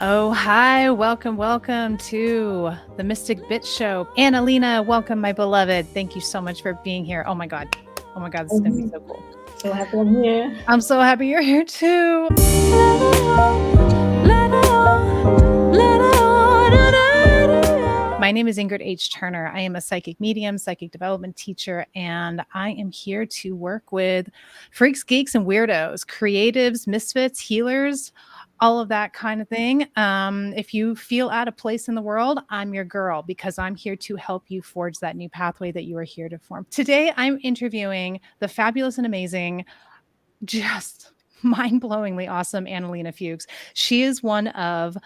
Oh, hi. Welcome to the Mystic Bit Show. ANALENA, welcome, my beloved. Thank you so much for being here. Oh my God, this is going to be so cool. So happy I'm here. I'm so happy you're here too. My name is Ingrid H. Turner. I am a psychic medium, psychic development teacher, and I am here to work with freaks, geeks, and weirdos, creatives, misfits, healers, all of that kind of thing. If you feel out of place in the world, I'm your girl because I'm here to help you forge that new pathway that you are here to form. Today, I'm interviewing the fabulous and amazing, just mind-blowingly awesome ANALENA Fuchs. She is one of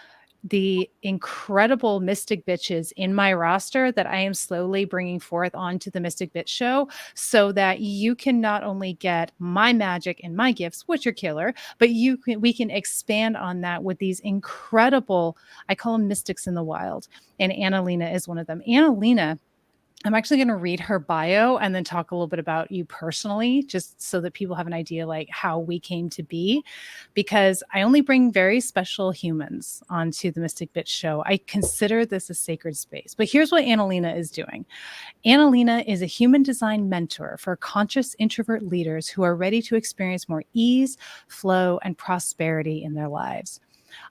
the incredible Mystic Bitches in my roster that I am slowly bringing forth onto the Mystic Bitch Show so that you can not only get my magic and my gifts, which are killer, but we can expand on that with these incredible, I call them mystics in the wild. And ANALENA is one of them. ANALENA, I'm actually going to read her bio and then talk a little bit about you personally, just so that people have an idea like how we came to be, because I only bring very special humans onto the Mystic Bitch Show. I consider this a sacred space. But here's what ANALENA is doing. ANALENA is a human design mentor for conscious introvert leaders who are ready to experience more ease, flow, and prosperity in their lives.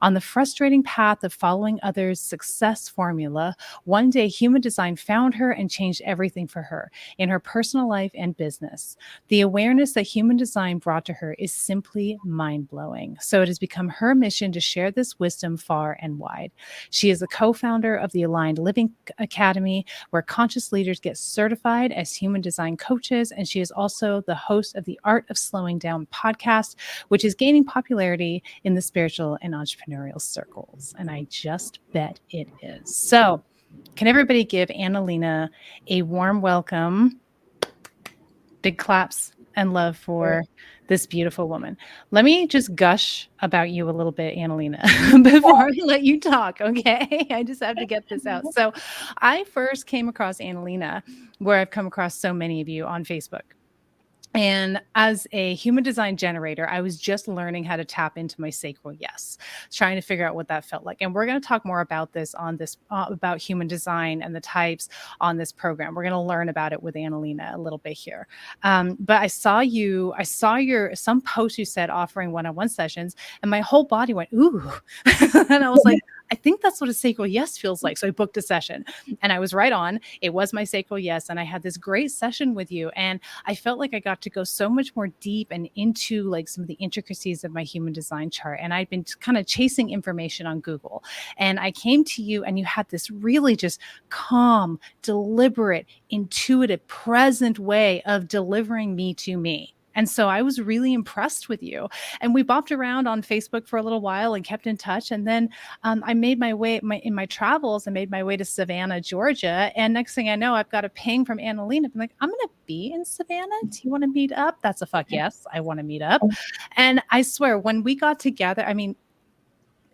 On the frustrating path of following others' success formula, one day human design found her and changed everything for her in her personal life and business. The awareness that human design brought to her is simply mind-blowing. So it has become her mission to share this wisdom far and wide. She is a co-founder of the Aligned Living Academy, where conscious leaders get certified as human design coaches, and she is also the host of the Art of Slowing Down podcast, which is gaining popularity in the spiritual and entrepreneurial circles. And I just bet it is. So, can everybody give ANALENA a warm welcome? Big claps and love for this beautiful woman. Let me just gush about you a little bit, ANALENA, before I let you talk, okay? I just have to get this out. So, I first came across ANALENA, where I've come across so many of you, on Facebook. And as a human design generator, I was just learning how to tap into my sacral yes, trying to figure out what that felt like. And we're going to talk more about this on this, about human design and the types on this program. We're going to learn about it with ANALENA a little bit here. But I saw some post you said offering one-on-one sessions, and my whole body went, ooh. And I was like, I think that's what a sacral yes feels like. So I booked a session and I was right on. It was my sacral yes. And I had this great session with you. And I felt like I got to go so much more deep and into like some of the intricacies of my human design chart. And I'd been kind of chasing information on Google. And I came to you and you had this really just calm, deliberate, intuitive, present way of delivering me to me. And so I was really impressed with you. And we bopped around on Facebook for a little while and kept in touch. And then I made my way in my travels. I made my way to Savannah, Georgia. And next thing I know, I've got a ping from ANALENA. I'm like, I'm going to be in Savannah. Do you want to meet up? That's a fuck yes. I want to meet up. And I swear, when we got together, I mean,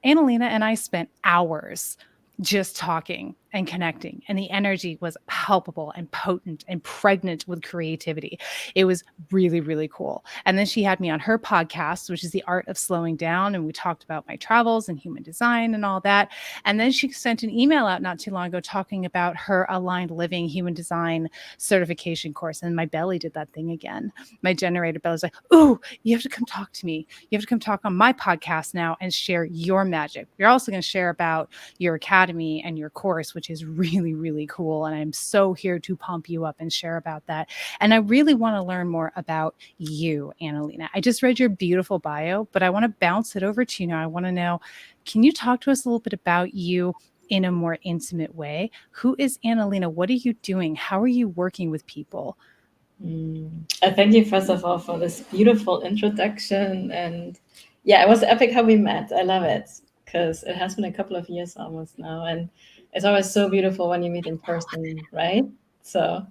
ANALENA and I spent hours just talking and connecting, and the energy was palpable and potent and pregnant with creativity. It was really, really cool. And then she had me on her podcast, which is the Art of Slowing Down, and we talked about my travels and human design and all that. And then she sent an email out not too long ago talking about her Aligned Living Human Design certification course, and my belly did that thing again. My generator belly was like, ooh, you have to come talk to me. You have to come talk on my podcast now and share your magic. You're also going to share about your academy and your course, which is really, really cool. And I'm so here to pump you up and share about that. And I really want to learn more about you, ANALENA. I just read your beautiful bio, but I want to bounce it over to you now. I want to know, can you talk to us a little bit about you in a more intimate way? Who is ANALENA? What are you doing? How are you working with people? I thank you, first of all, for this beautiful introduction. And yeah, it was epic how we met. I love it because it has been a couple of years almost now. And it's always so beautiful when you meet in person, right? So,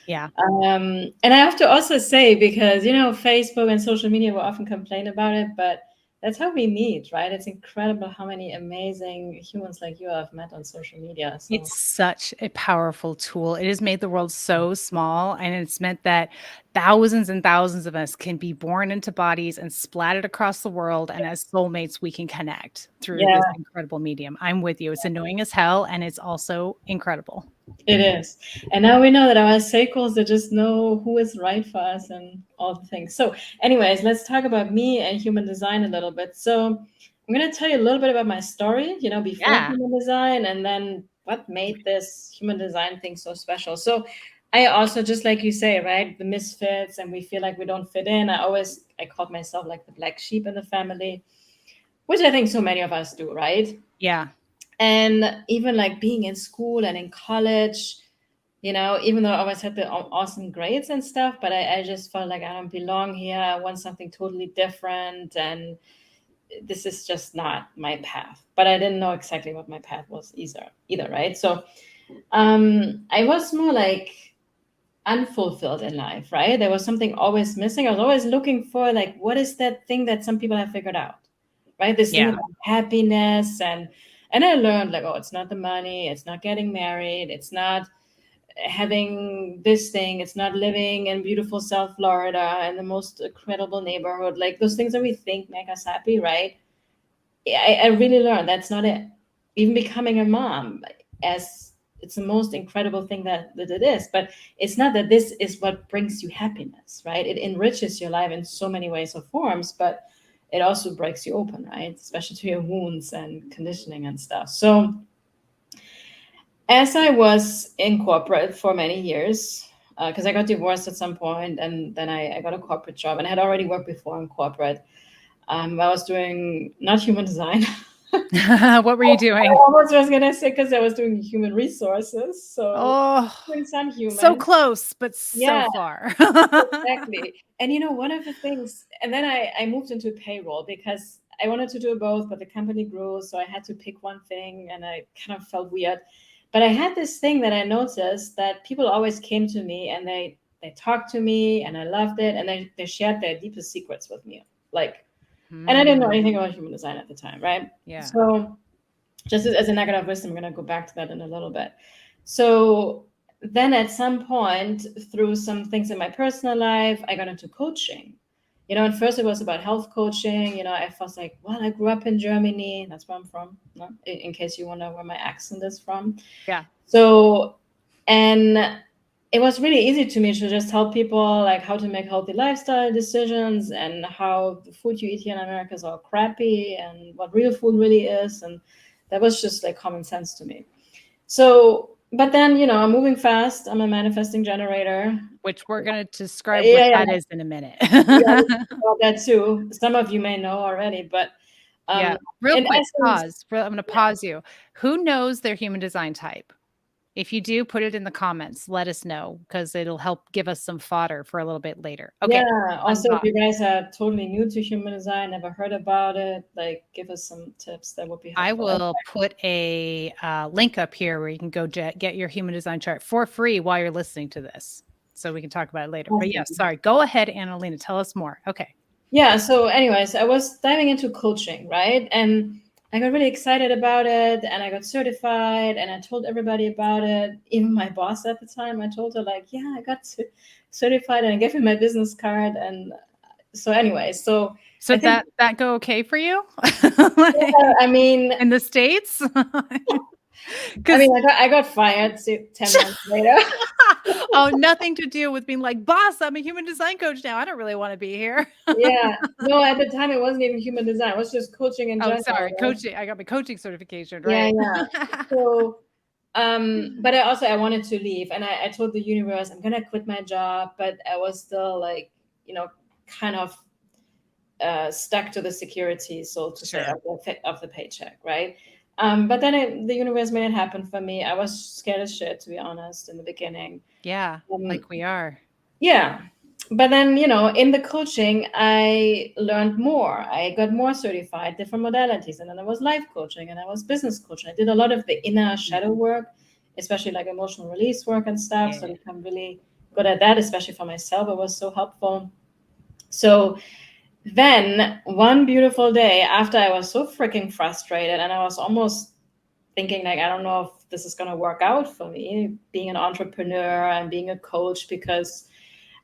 yeah. And I have to also say, because, Facebook and social media will often complain about it, but that's how we meet, right? It's incredible how many amazing humans like you have met on social media. So It's such a powerful tool. It has made the world so small, and it's meant that thousands and thousands of us can be born into bodies and splattered across the world. And as soulmates, we can connect through this yeah, incredible medium. I'm with you. It's annoying as hell, and it's also incredible. it is. And now we know that our cycles, they just know who is right for us and all the things. So anyways, let's talk about me and human design a little bit. So I'm going to tell you a little bit about my story, before Yeah. human design, and then what made this human design thing so special. So I also, just like you say, right, the misfits, and we feel like we don't fit in. I called myself like the black sheep in the family, which I think so many of us do, right? Yeah. And even like being in school and in college, even though I always had the awesome grades and stuff, but I just felt like I don't belong here. I want something totally different. And this is just not my path. But I didn't know exactly what my path was either, right? So I was more like unfulfilled in life, right? There was something always missing. I was always looking for like, what is that thing that some people have figured out, right? This thing Yeah. about happiness, and I learned like, oh, it's not the money, it's not getting married, it's not having this thing, it's not living in beautiful South Florida in the most incredible neighborhood, like those things that we think make us happy, right? I really learned that's not it. Even becoming a mom, as it's the most incredible thing that it is, but it's not that this is what brings you happiness, right? It enriches your life in so many ways or forms, but it also breaks you open, right? Especially to your wounds and conditioning and stuff. So as I was in corporate for many years, because I got divorced at some point, and then I got a corporate job, and I had already worked before in corporate. I was doing not human design. What were you I doing? almost was gonna say, because I was doing human resources, so Oh, doing some so human. close, but so Yeah, far. exactly. And one of the things, and then I moved into payroll because I wanted to do both, but the company grew, so I had to pick one thing, and I kind of felt weird. But I had this thing that I noticed, that people always came to me and they talked to me, and I loved it, and they shared their deepest secrets with me. Like, and I didn't know anything about human design at the time, right? Yeah. So just as a nugget of wisdom, I'm going to go back to that in a little bit. So then at some point, through some things in my personal life, I got into coaching. And first it was about health coaching. I was like, well, I grew up in Germany. That's where I'm from, no? In case you wonder where my accent is from. Yeah. So, and it was really easy to me to just help people like how to make healthy lifestyle decisions, and how the food you eat here in America is all crappy, and what real food really is. And that was just like common sense to me. So, but then, I'm moving fast. I'm a manifesting generator. Which we're going to describe what Yeah, that is in a minute. yeah, about that too. Some of you may know already, but Yeah. Real in quick, essence, pause. I'm going to pause you. Who knows their human design type? If you do, put it in the comments. Let us know, because it'll help give us some fodder for a little bit later. Okay. yeah. Also, if Unpause. you guys are totally new to human design, never heard about it, like give us some tips. That would be I helpful. will put a link up here where you can go get your human design chart for free while you're listening to this, so we can talk about it later. But yeah, sorry. Go ahead, Annalena. Tell us more. Okay. Yeah. So, anyways, I was diving into coaching, right? And I got really excited about it, and I got certified, and I told everybody about it. Even my boss at the time, I told her like, yeah, I got certified, and I gave him my business card. And so, anyway, so I think, that go okay for you? yeah, I mean, In the States? I 'Cause mean, I got fired 10 months later. oh, nothing to do with being like, "Boss, I'm a human design coach now. I don't really wanna be here." Yeah. No, at the time it wasn't even human design. It was just coaching in Oh, general. sorry, Right? coaching. I got my coaching certification, Yeah, right? yeah. So, but I wanted to leave, and I told the universe I'm gonna quit my job, but I was still like, kind of stuck to the security, so to say, Sure. of the paycheck, right? But then the universe made it happen for me. I was scared as shit, to be honest, in the beginning. Yeah, Um, like we are. yeah, but then, in the coaching, I learned more. I got more certified, different modalities, and then there was life coaching, and I was business coaching. I did a lot of the inner shadow work, especially like emotional release work and stuff. So I Yeah. become really good at that, especially for myself. It was so helpful. So then one beautiful day, after I was so freaking frustrated and I was almost thinking like, I don't know if this is going to work out for me, being an entrepreneur and being a coach, because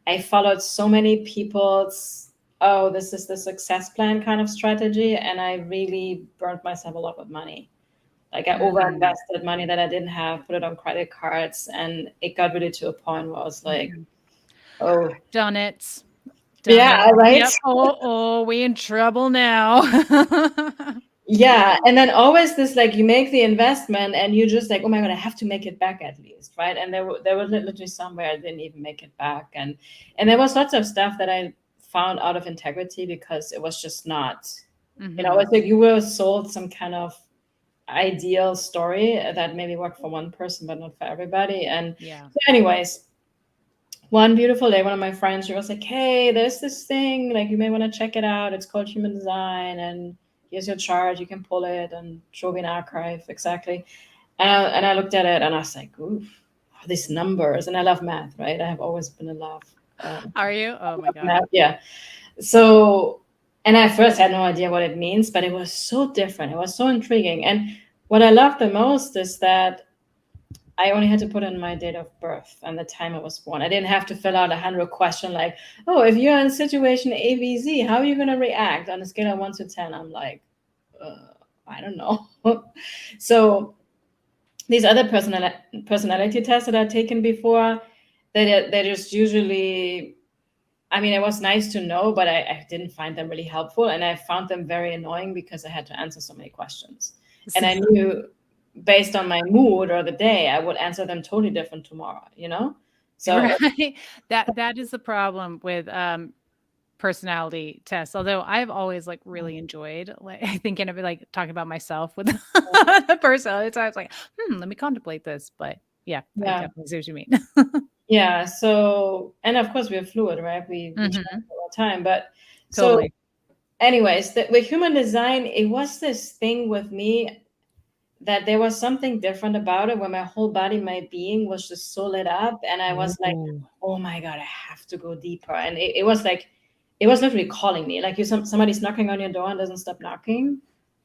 I followed so many people's, oh, this is the success plan kind of strategy. And I really burnt myself a lot with money. Like I overinvested money that I didn't have, put it on credit cards. And it got really to a point where I was like, oh, Done it. yeah, right. Yep. Oh, we in trouble now. Yeah. And then always this, like you make the investment and you just like, oh my God, I have to make it back at least. Right. And there were literally somewhere I didn't even make it back. And there was lots of stuff that I found out of integrity because it was just not, you know, it's like you were sold some kind of ideal story that maybe worked for one person, but not for everybody. And yeah. so anyways, one beautiful day, one of my friends, she was like, hey, there's this thing, like you may want to check it out. It's called Human Design. And here's your chart. You can pull it and show me an archive. Exactly. And I looked at it and I was like, oof, these numbers. And I love math, right? I have always been in love. Are you? Oh my God. Math. Yeah. So, and I first had no idea what it means, but it was so different. It was so intriguing. And what I love the most is that I only had to put in my date of birth and the time I was born. I didn't have to fill out 100 questions like, oh, if you're in situation ABC, how are you going to react on a scale of 1 to 10? I'm like, I don't know. So these other personality tests that I've taken before, they're just usually, I mean, it was nice to know, but I didn't find them really helpful. And I found them very annoying because I had to answer so many questions. And I knew based on my mood or the day, I would answer them totally different tomorrow, you know? So right. That is the problem with personality tests. Although I've always like really enjoyed like thinking of it, like talking about myself with the personality. So I was like, let me contemplate this. But yeah, I definitely see what you mean. yeah. So, and of course we're fluid, right? We change all the time. But Totally. so anyways, with human design, it was this thing with me that there was something different about it where my whole body, my being was just so lit up. And I was like, oh my God, I have to go deeper. And it was like, it was literally calling me. Like somebody's knocking on your door and doesn't stop knocking.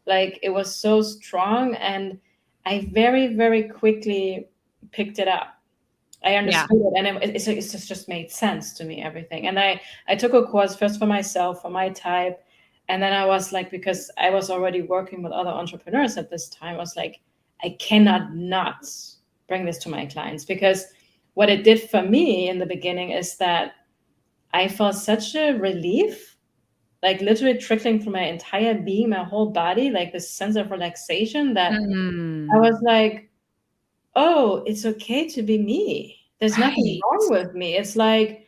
Like it was so strong. And I very, very quickly picked it up. I understood it. And it just made sense to me, everything. And I took a course first for myself, for my type. And then I was like, because I was already working with other entrepreneurs at this time, I was like, I cannot not bring this to my clients, because what it did for me in the beginning is that I felt such a relief, like literally trickling through my entire being, my whole body, like this sense of relaxation that I was like, oh, it's okay to be me. There's nothing wrong with me. It's like,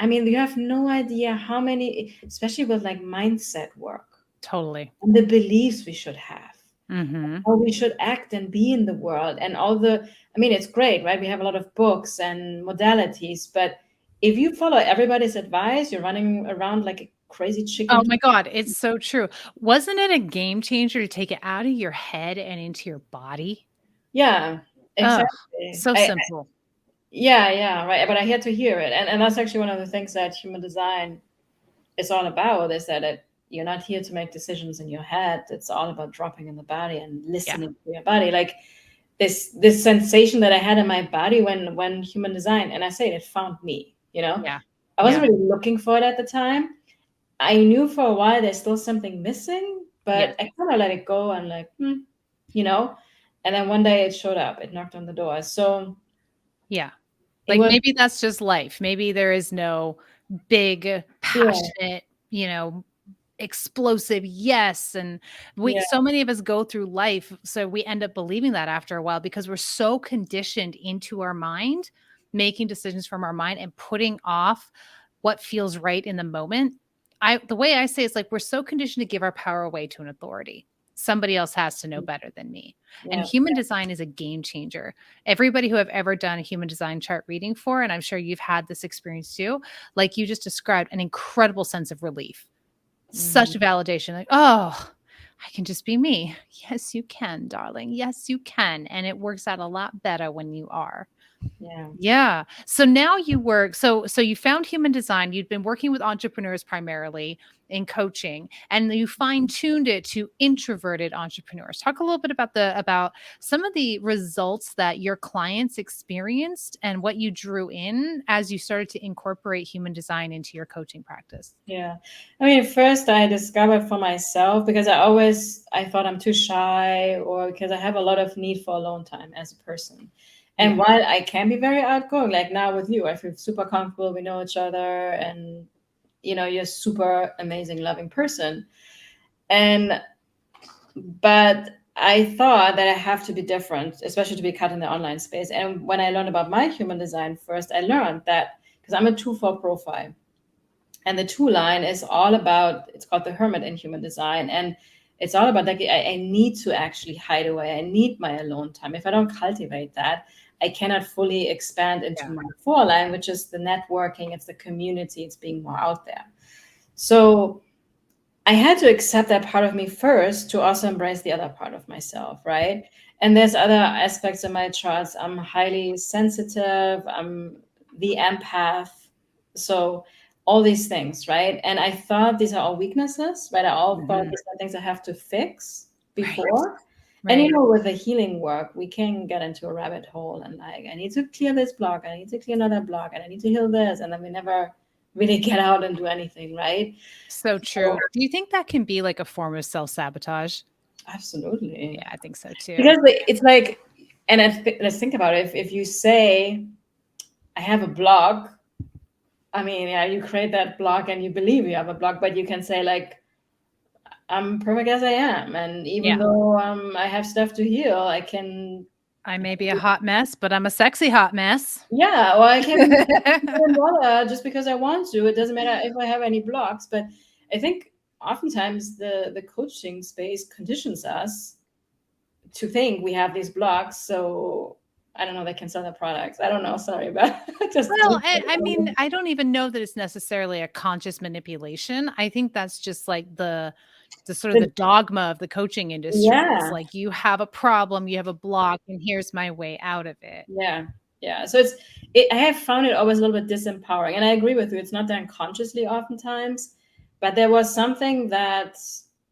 I mean, you have no idea how many, especially with like mindset work. Totally. And the beliefs we should have, how we should act and be in the world, and all the, I mean, it's great, right? We have a lot of books and modalities, but if you follow everybody's advice, you're running around like a crazy chicken. Oh my God, it's so true. Wasn't it a game changer to take it out of your head and into your body? Yeah, exactly. So simple. Yeah, right. But I had to hear it. And that's actually one of the things that human design is all about, is that you're not here to make decisions in your head. It's all about dropping in the body and listening to your body. Like this sensation that I had in my body when human design, and I say it found me, you know? Yeah. I wasn't really looking for it at the time. I knew for a while there's still something missing, but I kind of let it go and like, you know? And then one day it showed up. It knocked on the door. So yeah. Like maybe that's just life. Maybe there is no big, passionate, explosive yes. And so many of us go through life. So we end up believing that after a while because we're so conditioned into our mind, making decisions from our mind and putting off what feels right in the moment. The way I say it's like we're so conditioned to give our power away to an authority. Somebody else has to know better than me. And human design is a game changer. Everybody who I've ever done a human design chart reading for, and I'm sure you've had this experience too, like you just described, an incredible sense of relief. Such validation. Like, oh, I can just be me. Yes, you can, darling. Yes, you can. And it works out a lot better when you are. Yeah. Yeah. So now you work, so you found human design, you'd been working with entrepreneurs primarily in coaching, and you fine-tuned it to introverted entrepreneurs. Talk a little bit about some of the results that your clients experienced and what you drew in as you started to incorporate human design into your coaching practice. Yeah. I mean, first I discovered for myself, because I thought I'm too shy, or because I have a lot of need for alone time as a person. And Yeah. while I can be very outgoing, like now with you, I feel super comfortable. We know each other, and you're a super amazing, loving person. And but I thought that I have to be different, especially to be cut in the online space. And when I learned about my human design first, I learned that, because I'm a 2-4 profile. And the 2 line is all about, it's called the hermit in human design. And it's all about, like, I need to actually hide away. I need my alone time. If I don't cultivate that, I cannot fully expand into Yeah. my 4 line, which is the networking, it's the community, it's being more out there. So I had to accept that part of me first to also embrace the other part of myself, right? And there's other aspects of my charts. I'm highly sensitive. I'm the empath. So all these things, right? And I thought these are all weaknesses, right? I all thought Mhm. these are things I have to fix Right. before. And Right. with the healing work, we can get into a rabbit hole and, like, I need to clear this block, I need to clear another block, and I need to heal this, and then we never really get out and do anything, right? So So true. Do you think that can be like a form of self-sabotage? absolutely. Yeah, I think so too. Because it's like, and let's think about it. If you say, I have a blog, I mean, yeah, you create that blog and you believe you have a blog, but you can say, like, I'm perfect as I am. And even Yeah. though I have stuff to heal, I can, I may be a hot mess, but I'm a sexy hot mess. yeah, or I can be $1 just because I want to. It doesn't matter if I have any blocks. But I think oftentimes the coaching space conditions us to think we have these blocks, so I don't know, they can sell their products. I don't know, sorry, but just Well, I mean, I don't even know that it's necessarily a conscious manipulation. I think that's just like the sort of the dogma of the coaching industry. It's yeah, like you have a problem, you have a block, and here's my way out of it. yeah, yeah. So I have found it always a little bit disempowering, and I agree with you. It's not done consciously oftentimes, but there was something that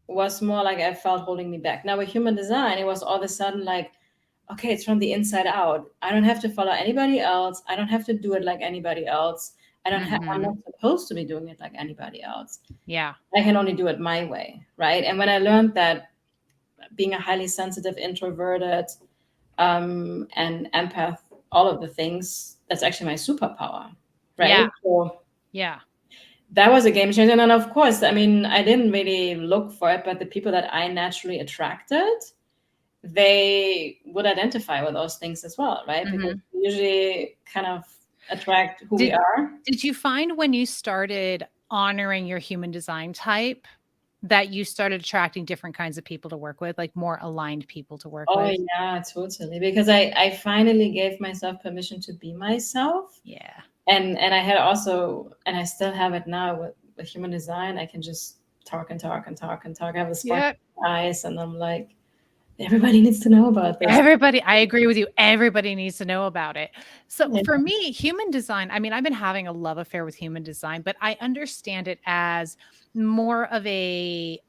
was more like I felt holding me back. Now with human design, it was all of a sudden like, okay, it's from the inside out. I don't have to follow anybody else. I don't have to do it like anybody else. I'm not Mhm. supposed to be doing it like anybody else. Yeah. I can only do it my way, right? And when I learned that being a highly sensitive, introverted, and empath, all of the things, that's actually my superpower, right? Yeah. So Yeah. that was a game changer. And then, of course, I mean, I didn't really look for it, but the people that I naturally attracted, they would identify with those things as well, right? Because Mhm. we usually kind of attract who we Did are. did you find when you started honoring your human design type that you started attracting different kinds of people to work with, like more aligned people to work Oh with? yeah, totally. Because I finally gave myself permission to be myself. Yeah. And I had also, and I still have it now with human design. I can just talk and talk and talk and talk. I have a spark Yeah. in my eyes, and I'm like, everybody needs to know about this. Everybody, I agree with you. Everybody needs to know about it. So Yeah. for me, human design, I mean, I've been having a love affair with human design, but I understand it as more of a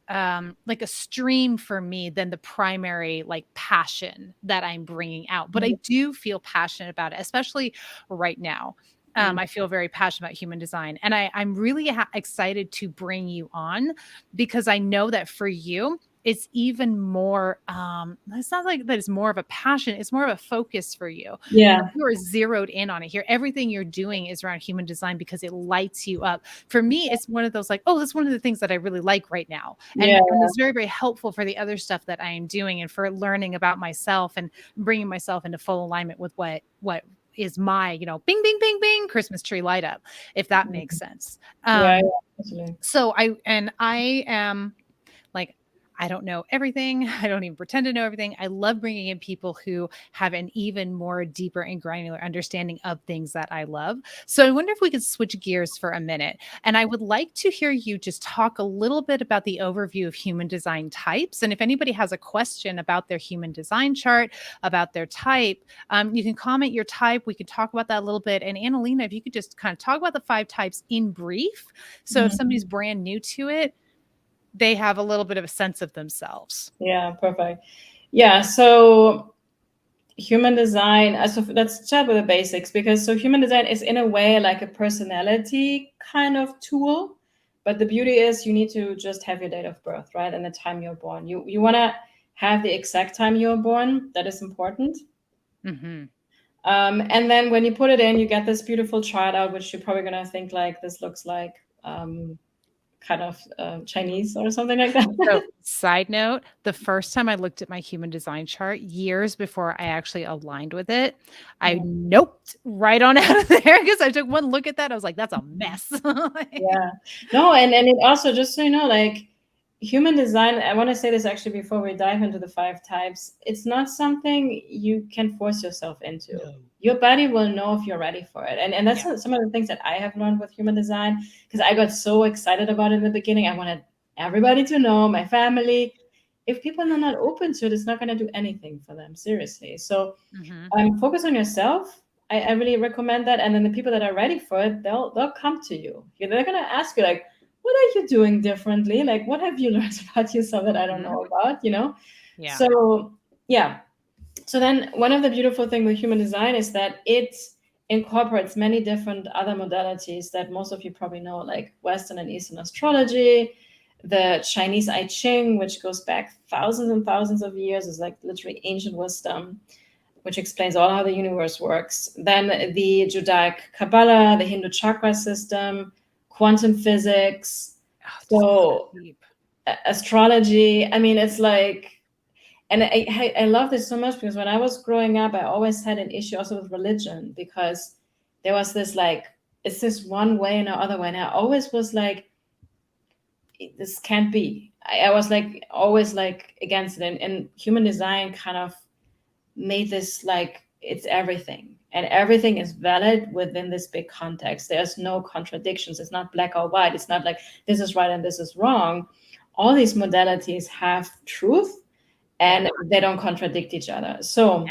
like a stream for me than the primary like passion that I'm bringing out. But I do feel passionate about it, especially right now. Mm. I feel very passionate about human design, and I'm really excited to bring you on because I know that for you, it's even more it's not like that it's more of a passion, it's more of a focus for you. Yeah. You are zeroed in on it here. Everything you're doing is around human design because it lights you up. For me, it's one of those like, oh, that's one of the things that I really like right now. Yeah. And it's very, very helpful for the other stuff that I am doing and for learning about myself and bringing myself into full alignment with what is my, bing, bing, bing, bing, Christmas tree light up, if that makes sense. Yeah. Um, Totally. so I am like, I don't know everything. I don't even pretend to know everything. I love bringing in people who have an even more deeper and granular understanding of things that I love. So I wonder if we could switch gears for a minute. And I would like to hear you just talk a little bit about the overview of human design types. And if anybody has a question about their human design chart, about their type, you can comment your type. We could talk about that a little bit. And Annalena, if you could just kind of talk about the 5 types in brief. So if somebody's brand new to it, they have a little bit of a sense of themselves. Yeah, perfect. Yeah, so human design, so let's start with the basics, because so human design is in a way like a personality kind of tool, but the beauty is you need to just have your date of birth, right, and the time you're born. You want to have the exact time you were born. That is important. Mm-hmm. And then when you put it in, you get this beautiful chart out, which you're probably going to think like this looks like kind of Chinese or something like that. So, side note, the first time I looked at my human design chart years before I actually aligned with it, I noped right on out of there because I took one look at that. I was like, that's a mess. Yeah. No, and it also, just so you know, like human design, I want to say this actually before we dive into the 5 types, it's not something you can force yourself into. No. Your body will know if you're ready for it. And that's some of the things that I have learned with human design, because I got so excited about it in the beginning. I wanted everybody to know, my family. If people are not open to it, it's not going to do anything for them, seriously. So focus on yourself. I really recommend that. And then the people that are ready for it, they'll come to you. They're going to ask you, like, what are you doing differently? Like, what have you learned about yourself that I don't know about, Yeah. So, yeah. So then one of the beautiful things with human design is that it incorporates many different other modalities that most of you probably know, like Western and Eastern astrology, the Chinese I Ching, which goes back thousands and thousands of years, is like literally ancient wisdom, which explains all how the universe works. Then the Judaic Kabbalah, the Hindu chakra system, quantum physics, so astrology. I mean, it's like, and I love this so much because when I was growing up, I always had an issue also with religion, because there was this like, it's this one way and no other way. And I always was like, this can't be. I was like, always like against it. And human design kind of made this like, it's everything, and everything is valid within this big context. There's no contradictions. It's not black or white. It's not like this is right and this is wrong. All these modalities have truth, and they don't contradict each other. So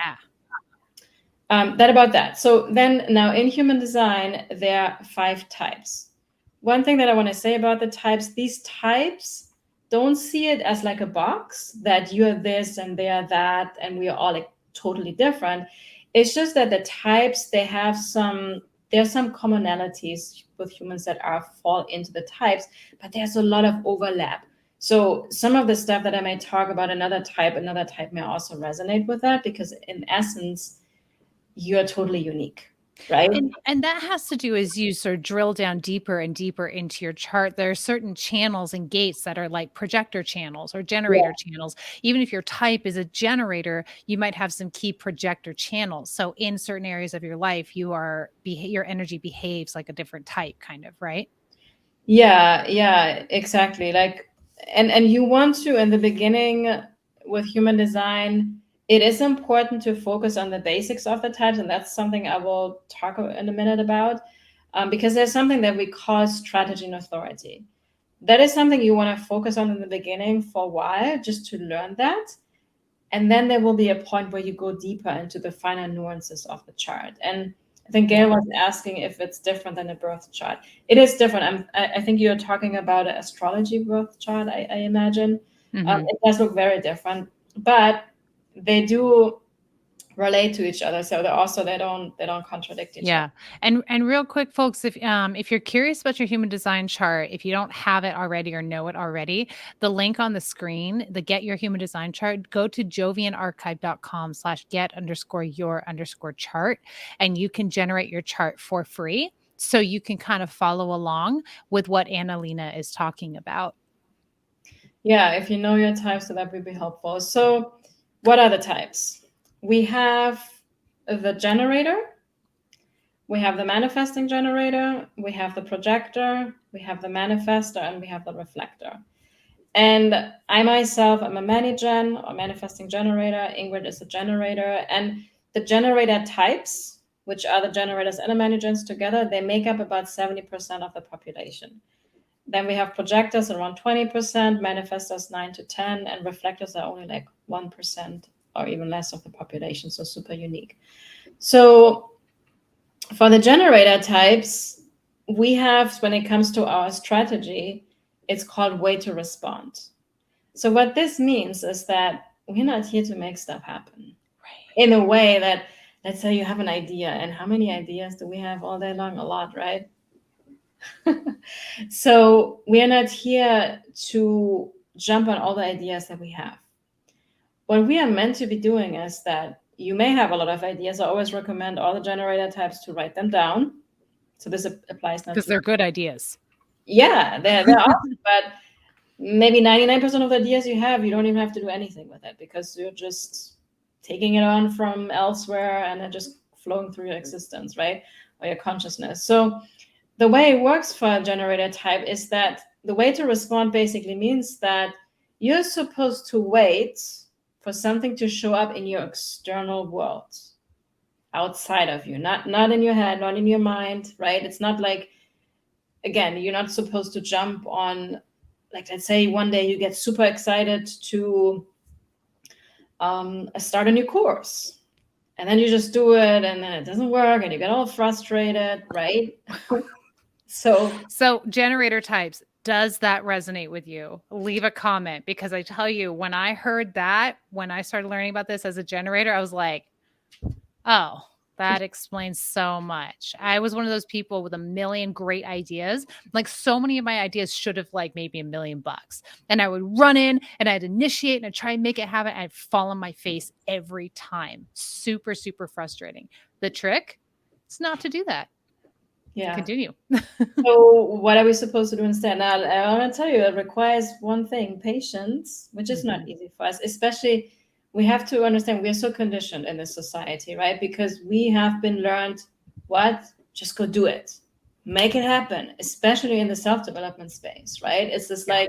that about that. So then now in human design, there are 5 types. One thing that I want to say about the types, these types, don't see it as like a box that you're this and they are that and we are all like totally different. It's just that the types, there's some commonalities with humans that fall into the types, but there's a lot of overlap. So some of the stuff that I may talk about another type may also resonate with that, because in essence, you're totally unique. Right. And that has to do as you sort of drill down deeper and deeper into your chart. There are certain channels and gates that are like projector channels or generator channels. Even if your type is a generator, you might have some key projector channels. So in certain areas of your life, your energy behaves like a different type, kind of, right? Yeah, exactly. Like, and you want to, in the beginning with human design, it is important to focus on the basics of the types, and that's something I will talk in a minute about, because there's something that we call strategy and authority. That is something you want to focus on in the beginning for a while, just to learn that. And then there will be a point where you go deeper into the finer nuances of the chart. And I think Gail was asking if it's different than a birth chart. It is different. I think you're talking about an astrology birth chart, I imagine. It does look very different, but they do relate to each other. So they don't contradict each other. And real quick, folks, if you're curious about your human design chart, if you don't have it already or know it already, the link on the screen, the Get Your Human Design Chart, go to jovianarchive.com/get_your_chart, and you can generate your chart for free. So you can kind of follow along with what Annalena is talking about. Yeah, if you know your types, so that would be helpful. So what are the types? We have the generator, we have the manifesting generator, we have the projector, we have the manifestor, and we have the reflector. And I myself, I'm a Mani-Gen or manifesting generator. Ingrid is a generator. And the generator types, which are the generators and the Mani-Gens together, they make up about 70% of the population. Then we have projectors around 20%, manifestors 9 to 10, and reflectors are only like 1% or even less of the population, so super unique. So for the generator types, we have, when it comes to our strategy, it's called way to respond. So what this means is that we're not here to make stuff happen. Right. In a way that, let's say you have an idea, and how many ideas do we have all day long? A lot, right? So we are not here to jump on all the ideas that we have. What we are meant to be doing is that you may have a lot of ideas. I always recommend all the generator types to write them down. So this applies not because they're good ideas. Yeah, they're awesome, but maybe 99% of the ideas you have, you don't even have to do anything with it because you're just taking it on from elsewhere and then just flowing through your existence, right? Or your consciousness. So the way it works for a generator type is that the way to respond basically means that you're supposed to wait for something to show up in your external world, outside of you, not in your head, not in your mind, right? It's not like, again, you're not supposed to jump on, like, let's say one day you get super excited to start a new course, and then you just do it, and then it doesn't work, and you get all frustrated, right? So generator types, does that resonate with you? Leave a comment, because I tell you, when I heard that, when I started learning about this as a generator, I was like, oh, that explains so much. I was one of those people with a million great ideas. Like, so many of my ideas should have like maybe $1 million. And I would run in and I'd initiate and I'd try and make it happen. And I'd fall on my face every time. Super, super frustrating. The trick is not to do that. Yeah. Continue. So what are we supposed to do instead? Now, I want to tell you, it requires one thing, patience, which is not easy for us. Especially, we have to understand we are so conditioned in this society, right? Because we have been learned, what? Just go do it. Make it happen, especially in the self-development space, right? It's this like,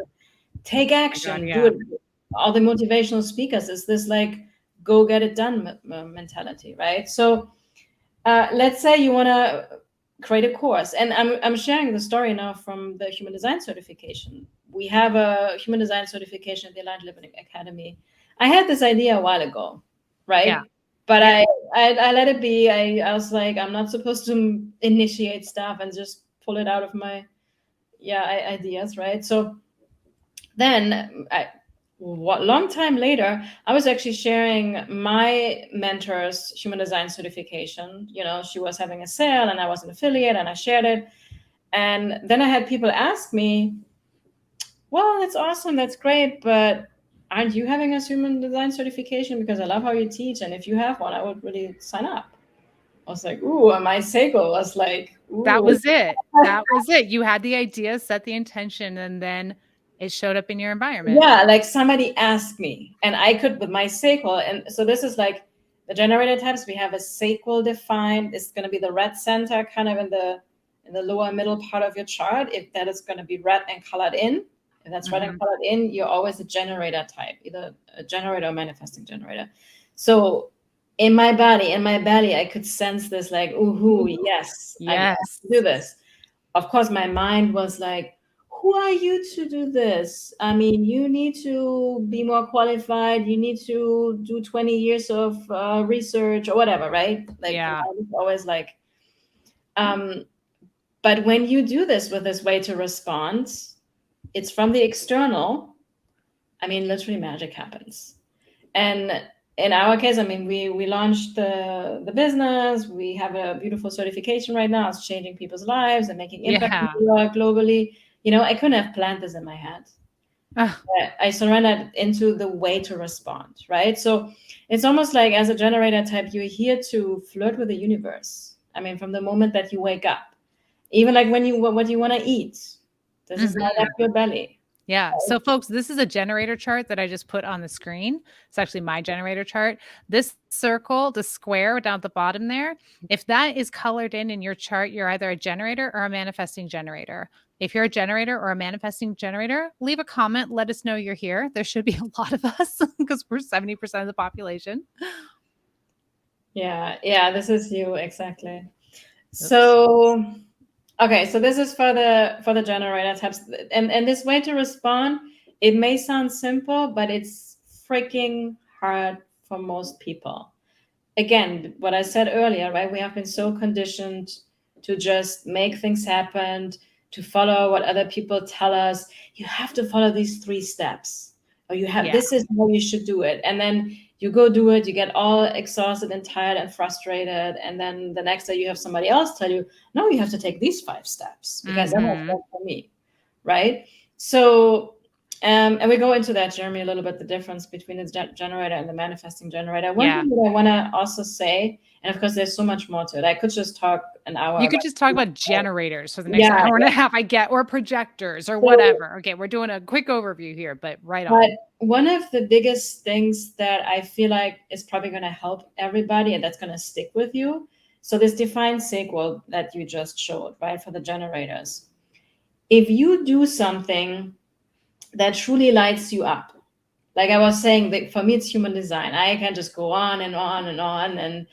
take action, do it. All the motivational speakers is this like, go get it done mentality, right? So let's say you want to create a course, and I'm sharing the story now from the Human Design certification. We have a Human Design certification at the Aligned Living Academy. I had this idea a while ago, right? Yeah. But I let it be. I was like, I'm not supposed to initiate stuff and just pull it out of my ideas, right? So then long time later, I was actually sharing my mentor's Human Design certification. You know, she was having a sale and I was an affiliate and I shared it. And then I had people ask me, well, that's awesome, that's great, but aren't you having a Human Design certification? Because I love how you teach, and if you have one, I would really sign up. I was like, ooh, and my Seiko was like, ooh. That was it. That was it. You had the idea, set the intention, and then it showed up in your environment. Yeah, like somebody asked me, and I could with my sacral. And so this is like the generator types. We have a sacral defined. It's going to be the red center, kind of in the lower middle part of your chart. If that is going to be red and colored in, if that's red and colored in, you're always a generator type, either a generator or manifesting generator. So in my body, in my belly, I could sense this like, ooh, yes, I can do this. Of course, my mind was like, who are you to do this? I mean, you need to be more qualified. You need to do 20 years of research or whatever, right? Like, I was always like, but when you do this with this way to respond, it's from the external. I mean, literally magic happens. And in our case, I mean, we launched the business. We have a beautiful certification right now. It's changing people's lives and making impact globally. You know, I couldn't have planned this in my head. I surrendered into the way to respond, right? So it's almost like, as a generator type, you're here to flirt with the universe. I mean, from the moment that you wake up, even like what you want to eat, this is light up your belly. Yeah. So folks, this is a generator chart that I just put on the screen. It's actually my generator chart. This circle, the square down at the bottom there, if that is colored in your chart, you're either a generator or a manifesting generator. If you're a generator or a manifesting generator, leave a comment. Let us know you're here. There should be a lot of us because we're 70% of the population. Yeah, this is you, exactly. Oops. So, okay, so this is for the generator types. And this way to respond, it may sound simple, but it's freaking hard for most people. Again, what I said earlier, right? We have been so conditioned to just make things happen, to follow what other people tell us. You have to follow these 3 steps, or this is how you should do it. And then you go do it, you get all exhausted and tired and frustrated. And then the next day you have somebody else tell you, no, you have to take these 5 steps because that was for me, right? So, and we go into that, Jeremy, a little bit, the difference between the generator and the manifesting generator. One thing that I want to also say, and of course, there's so much more to it. I could just talk an hour. You could just talk about generators for the next hour and a half, or projectors or whatever. Okay, we're doing a quick overview here, but right on. But one of the biggest things that I feel like is probably going to help everybody, and that's going to stick with you. So this defined sequel that you just showed, right, for the generators. If you do something that truly lights you up, like I was saying, that for me, it's human design. I can just go on and on and on, and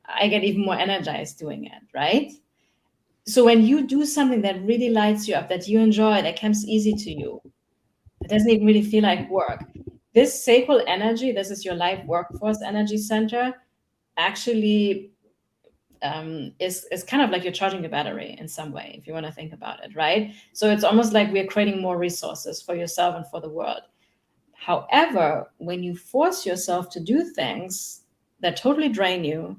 I get even more energized doing it, right? So when you do something that really lights you up, that you enjoy, that comes easy to you, it doesn't even really feel like work. This sacral energy, this is your life workforce energy center, actually is kind of like you're charging the battery in some way, if you want to think about it, right? So it's almost like we're creating more resources for yourself and for the world. However, when you force yourself to do things that totally drain you,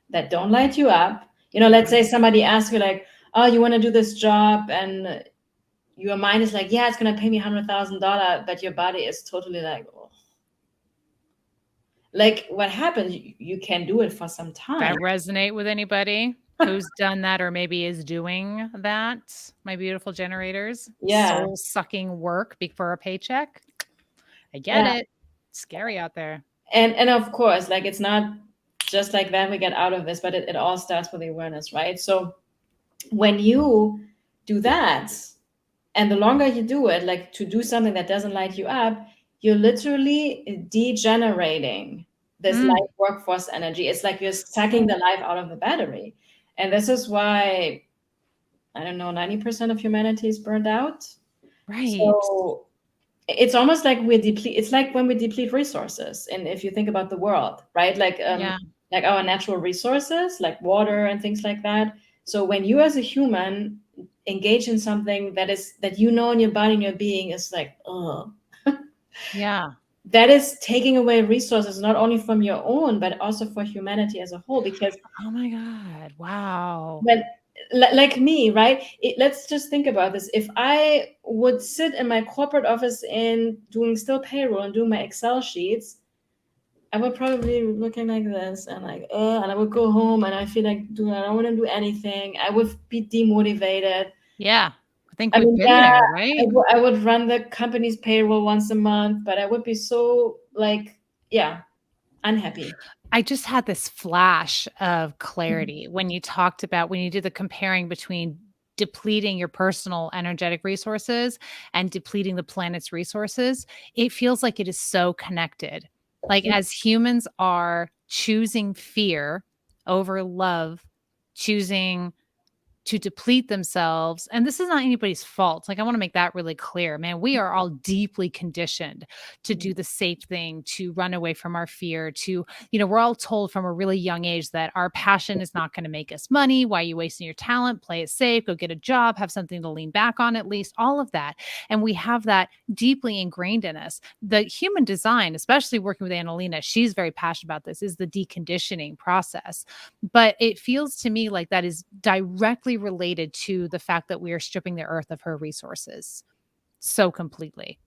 that don't light you up, let's say somebody asks you like, oh, you want to do this job, and your mind is like, yeah, it's going to pay me $100,000, but your body is totally like, oh. Like what happens, you can do it for some time. That resonate with anybody who's done that or maybe is doing that? My beautiful generators. Soul-sucking work for a paycheck. I get it. It's scary out there. And of course, like it's not just like that we get out of this, but it all starts with awareness, right? So when you do that, and the longer you do it, like to do something that doesn't light you up, you're literally degenerating this life workforce energy. It's like you're sucking the life out of the battery. And this is why, I don't know, 90% of humanity is burned out. Right. So it's almost like it's like when we deplete resources. And if you think about the world, right? Like our natural resources, like water and things like that. So when you as a human engage in something that in your body and your being is like, oh. Yeah. That is taking away resources, not only from your own, but also for humanity as a whole. Because, oh my God, wow. But like me, right? Let's just think about this. If I would sit in my corporate office and doing still payroll and doing my Excel sheets, I would probably be looking like this and like, and I would go home and I feel like I don't want to do anything. I would be demotivated. Yeah. I think we've been there, right? I would run the company's payroll once a month, but I would be so unhappy. I just had this flash of clarity when you did the comparing between depleting your personal energetic resources and depleting the planet's resources. It feels like it is so connected. Like as humans are choosing fear over love, choosing to deplete themselves. And this is not anybody's fault. Like, I want to make that really clear, man. We are all deeply conditioned to do the safe thing, to run away from our fear, we're all told from a really young age that our passion is not going to make us money. Why are you wasting your talent? Play it safe, go get a job, have something to lean back on, at least all of that. And we have that deeply ingrained in us. The human design, especially working with ANALENA, she's very passionate about this, is the deconditioning process. But it feels to me like that is directly related to the fact that we are stripping the earth of her resources so completely.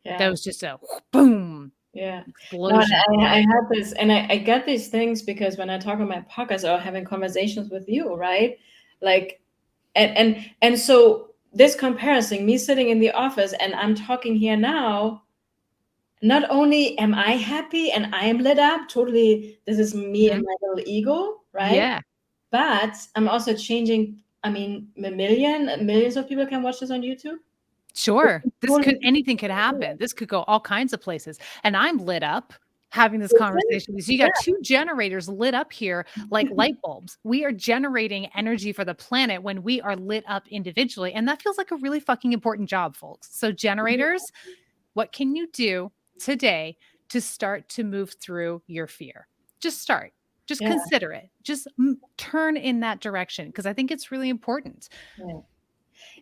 Yeah. That was just a boom. Yeah. Explosion. No, I have this, and I get these things because when I talk on my podcast or having conversations with you, right? Like, and so this comparison, me sitting in the office and I'm talking here now, not only am I happy and I am lit up, totally, this is me and my little ego, right? Yeah. But I'm also changing I mean, millions of people can watch this on YouTube. Sure. Anything could happen. This could go all kinds of places. And I'm lit up having this conversation because you got two generators lit up here like light bulbs. We are generating energy for the planet when we are lit up individually. And that feels like a really fucking important job, folks. So generators, what can you do today to start to move through your fear? Just start. Just consider it. Just turn in that direction because I think it's really important. Yeah.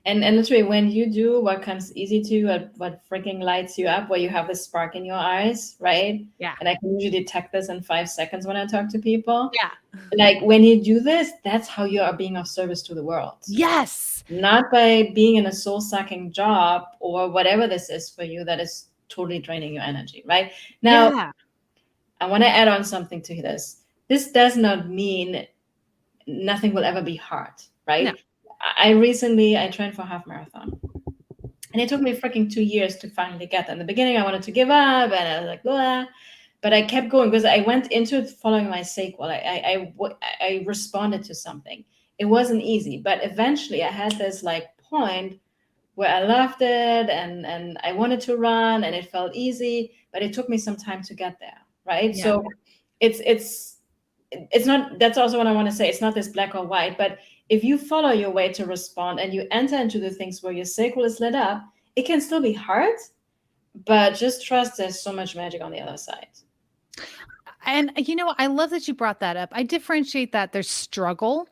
And literally, when you do what comes easy to you, what freaking lights you up, where you have this spark in your eyes, right? Yeah. And I can usually detect this in 5 seconds when I talk to people. Yeah. Like when you do this, that's how you are being of service to the world. Yes. Not by being in a soul-sucking job or whatever this is for you that is totally draining your energy, right? Now, I want to add on something to this. This does not mean nothing will ever be hard, right? No. I trained for a half marathon. And it took me freaking 2 years to finally get there. In the beginning, I wanted to give up and I was like, blah. But I kept going because I went into it following my sequel. I responded to something. It wasn't easy, but eventually I had this like point where I loved it and I wanted to run and it felt easy, but it took me some time to get there, right? Yeah. So it's not, that's also what I want to say. It's not this black or white, but if you follow your way to respond and you enter into the things where your sacral is lit up, it can still be hard, but just trust there's so much magic on the other side. And I love that you brought that up. I differentiate that there's struggle,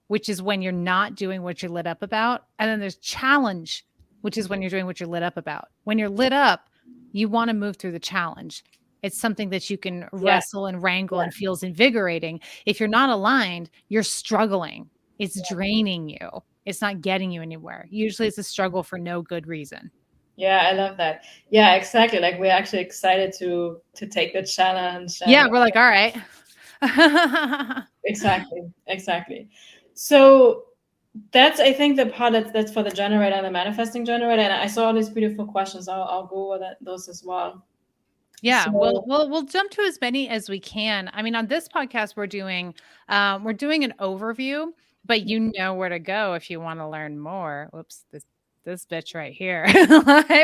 which is when you're not doing what you're lit up about. And then there's challenge, which is when you're doing what you're lit up about. When you're lit up, you want to move through the challenge. It's something that you can wrestle and wrangle and feels invigorating. If you're not aligned, you're struggling. It's draining you. It's not getting you anywhere. Usually it's a struggle for no good reason. Yeah, I love that. Yeah, exactly. Like we're actually excited to take the challenge. Yeah, we're like, all right. Exactly. So that's, I think, the part that's for the generator and the manifesting generator. And I saw all these beautiful questions. I'll go over those as well. Yeah, we'll jump to as many as we can. I mean, on this podcast, we're doing an overview, but you know where to go if you want to learn more. Whoops, this bitch right here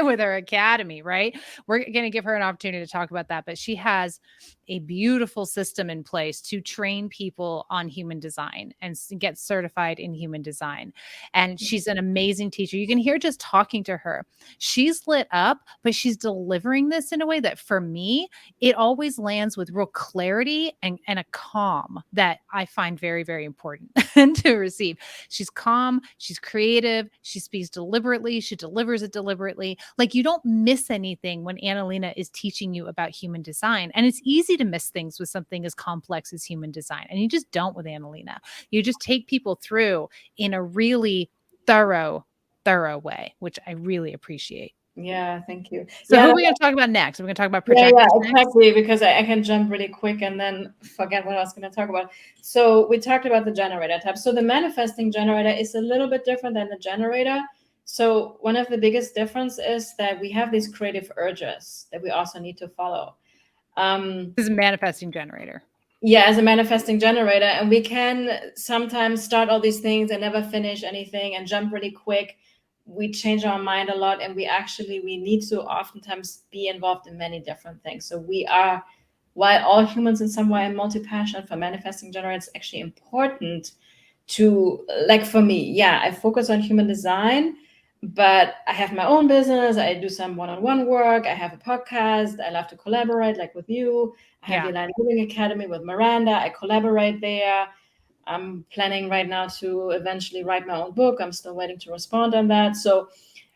with her academy, right? We're going to give her an opportunity to talk about that, but she has a beautiful system in place to train people on human design and get certified in human design. And she's an amazing teacher. You can hear just talking to her. She's lit up, but she's delivering this in a way that for me, it always lands with real clarity and a calm that I find very, very important to receive. She's calm. She's creative. She speaks deliberately. She delivers it deliberately. Like you don't miss anything when ANALENA is teaching you about human design. And it's easy to miss things with something as complex as human design. And you just don't with ANALENA. You just take people through in a really thorough way, which I really appreciate. Yeah, thank you. So who are we going to talk about next? We're going to talk about projectors exactly, because I can jump really quick and then forget what I was going to talk about. So we talked about the generator type. So the manifesting generator is a little bit different than the generator. So one of the biggest difference is that we have these creative urges that we also need to follow. This is a manifesting generator. Yeah, as a manifesting generator. And we can sometimes start all these things and never finish anything and jump really quick. We change our mind a lot, and we need to oftentimes be involved in many different things. So we are, while all humans in some way are multi-passionate, for manifesting generators, it's actually important to, like for me, I focus on human design, but I have my own business. I do some one-on-one work. I have a podcast. I love to collaborate, like with you. I have the Aligned Living Academy with Miranda. I collaborate there. I'm planning right now to eventually write my own book. I'm still waiting to respond on that. So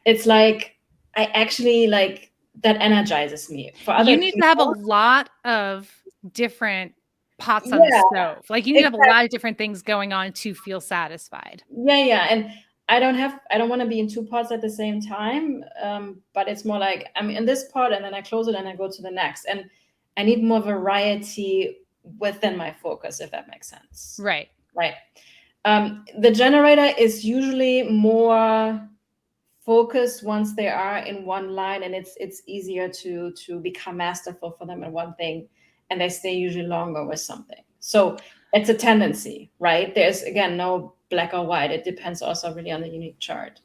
it's like, I actually like, that energizes me. For other you need to have a lot of different pots on the stove. Like you need to have a lot of different things going on to feel satisfied. Yeah. And I don't want to be in two pots at the same time. But it's more like I'm in this pot and then I close it and I go to the next. And I need more variety within my focus, if that makes sense. Right. The generator is usually more focused once they are in one line, and it's easier to become masterful for them in one thing, and they stay usually longer with something. So it's a tendency, right? There's, again, no black or white. It depends also really on the unique chart.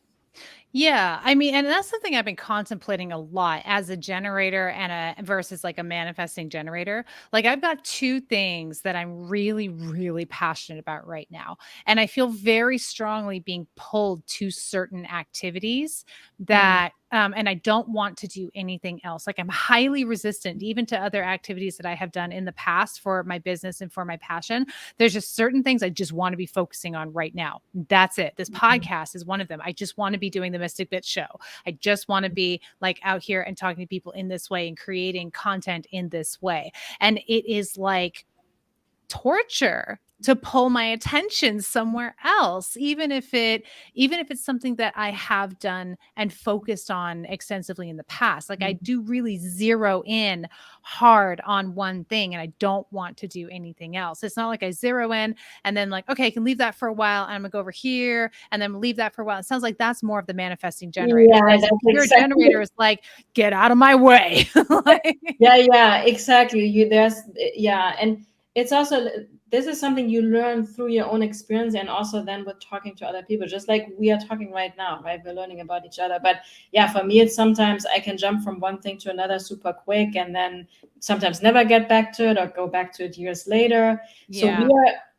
Yeah. I mean, and that's something I've been contemplating a lot as a generator and versus like a manifesting generator. Like I've got two things that I'm really, really passionate about right now. And I feel very strongly being pulled to certain activities that, and I don't want to do anything else. Like I'm highly resistant even to other activities that I have done in the past for my business and for my passion. There's just certain things I just want to be focusing on right now. That's it. This podcast is one of them. I just want to be doing the Mystic Bit show. I just want to be like out here and talking to people in this way and creating content in this way. And it is like torture to pull my attention somewhere else, even if it's something that I have done and focused on extensively in the past. Like I do really zero in hard on one thing and I don't want to do anything else. It's not like I zero in and then like, okay, I can leave that for a while and I'm gonna go over here and then leave that for a while. It sounds like that's more of the manifesting generator. Yeah, Whereas that's your exactly. generator is like, get out of my way. Like, Yeah, exactly. And it's also, this is something you learn through your own experience and also then with talking to other people, just like we are talking right now, right? We're learning about each other. But yeah, for me, it's sometimes I can jump from one thing to another super quick and then sometimes never get back to it or go back to it years later. So yeah.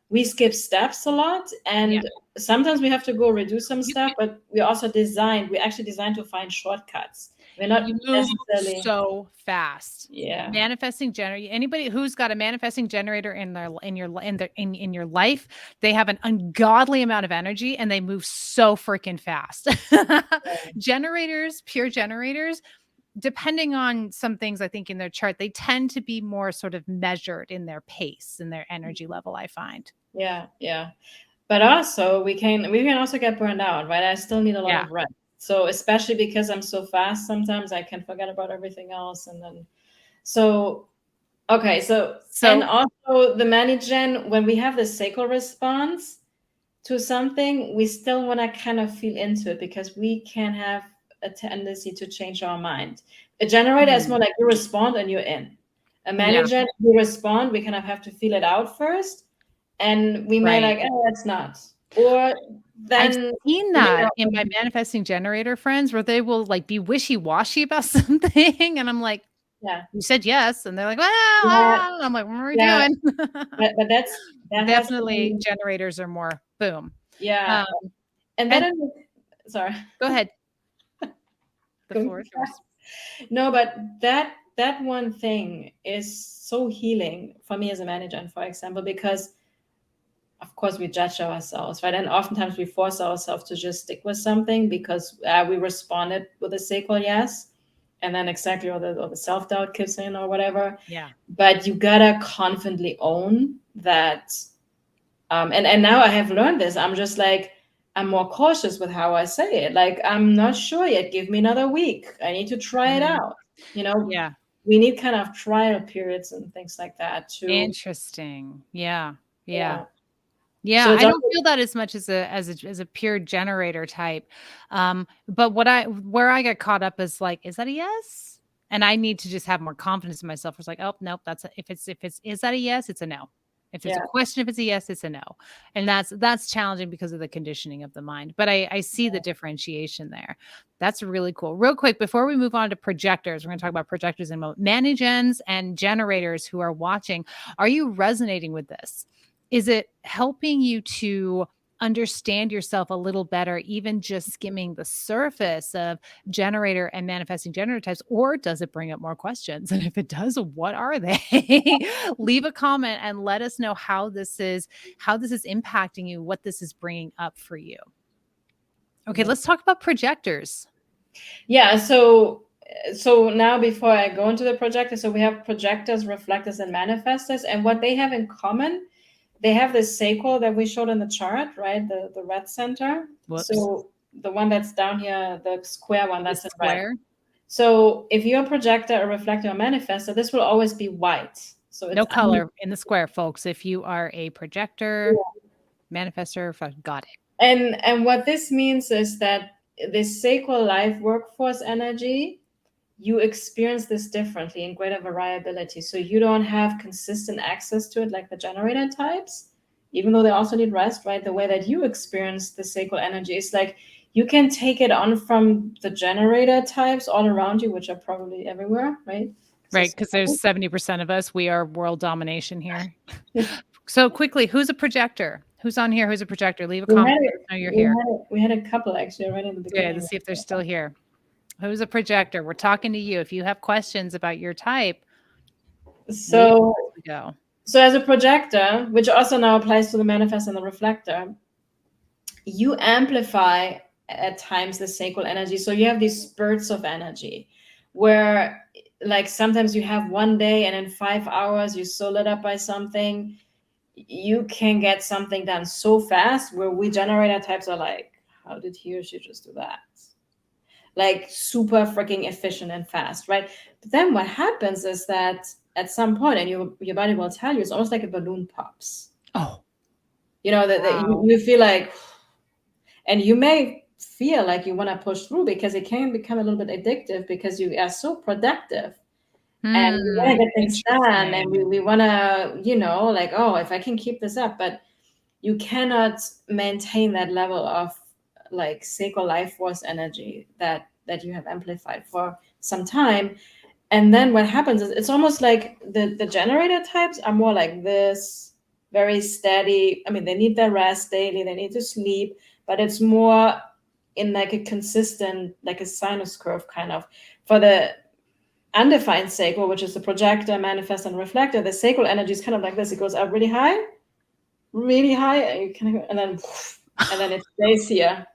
we skip steps a lot, and sometimes we have to go redo some stuff, but we actually designed to find shortcuts. We're not You move necessarily. so fast. Yeah. Manifesting generator. Anybody who's got a manifesting generator in your life, they have an ungodly amount of energy and they move so freaking fast. Generators, pure generators, depending on some things I think in their chart, they tend to be more sort of measured in their pace and their energy level, I find. Yeah. But also we can also get burned out, right? I still need a lot of rest. So especially because I'm so fast, sometimes I can forget about everything else. And then okay, and also the Manigen, when we have the sacral response to something, we still want to kind of feel into it because we can have a tendency to change our mind. A generator is more like you respond and you're in. A Manigen, you respond, we kind of have to feel it out first. And we may like, oh, that's not. Or then I've seen that in my manifesting generator friends where they will like be wishy-washy about something. And I'm like, yeah, you said yes. And they're like, well, I'm like, what are we doing? But that Definitely generators are more boom. Yeah. Sorry. Go ahead. The floor is yours. No, but that one thing is so healing for me as a manager, and for example, because of course we judge ourselves, right? And oftentimes we force ourselves to just stick with something because we responded with a sacral yes, and then exactly or the self-doubt kicks in or whatever. Yeah. But you gotta confidently own that. And now I have learned this. I'm just like, I'm more cautious with how I say it. Like, I'm not sure yet. Give me another week. I need to try it out. Yeah. We need kind of trial periods and things like that too. Interesting. Yeah. So I don't feel that as much as a pure generator type. But where I get caught up is like, is that a yes? And I need to just have more confidence in myself. It's like, oh nope, if it's is that a yes? It's a no. If it's a question, if it's a yes, it's a no. And that's challenging because of the conditioning of the mind. But I see the differentiation there. That's really cool. Real quick, before we move on to projectors, we're going to talk about projectors in a moment. Manigens and generators who are watching, are you resonating with this? Is it helping you to understand yourself a little better, even just skimming the surface of generator and manifesting generator types, or does it bring up more questions? And if it does, what are they? Leave a comment and let us know how this is impacting you, what this is bringing up for you. Okay, let's talk about projectors. Yeah, so now before I go into the projectors, so we have projectors, reflectors, and manifestors, and what they have in common, they have this sacral that we showed in the chart, right? The red center. Whoops. So the one that's down here, the square one, that's in red. So if you're a projector, a reflector, or manifestor, this will always be white. So it's no color in the square, folks. If you are a projector, manifestor, got it. And what this means is that this sacral life workforce energy, you experience this differently in greater variability. So you don't have consistent access to it like the generator types. even though they also need rest, right? The way that you experience the sacral energy is like you can take it on from the generator types all around you, which are probably everywhere, right? Right, because there's 70% of us. We are world domination here. So quickly, who's a projector? Who's on here? Who's a projector? Leave a comment. Let us know you're here. We had a couple actually right in the beginning. Yeah, let's see if they're still here. Who's a projector? We're talking to you. If you have questions about your type, so we go. So as a projector, which also now applies to the manifest and the reflector, you amplify at times the sacral energy. So you have these spurts of energy where like sometimes you have one day and in 5 hours you're so lit up by something, you can get something done so fast, where we generator types are like, how did he or she just do that? Like super freaking efficient and fast, right? But then what happens is that at some point, and your body will tell you, it's almost like a balloon pops. Oh, that you feel like, and you may feel like you want to push through because it can become a little bit addictive because you are so productive and we want to get things done, and we want to, like, oh, if I can keep this up, but you cannot maintain that level of like sacral life force energy that you have amplified for some time. And then what happens is it's almost like the generator types are more like this, very steady. I mean, they need their rest daily, they need to sleep, but it's more in like a consistent, like a sinus curve kind of. For the undefined sacral, which is the projector, manifest, and reflector, the sacral energy is kind of like this. It goes up really high, and then it stays here.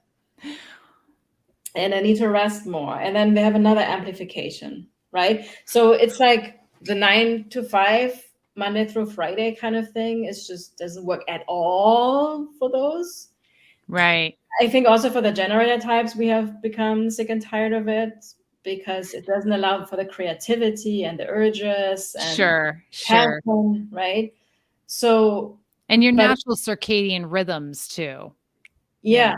And I need to rest more. And then we have another amplification, right? So it's like the 9 to 5, Monday through Friday kind of thing. It's just doesn't work at all for those. Right. I think also for the generator types, we have become sick and tired of it because it doesn't allow for the creativity and the urges and passion, right? So, and your natural circadian rhythms too. Yeah.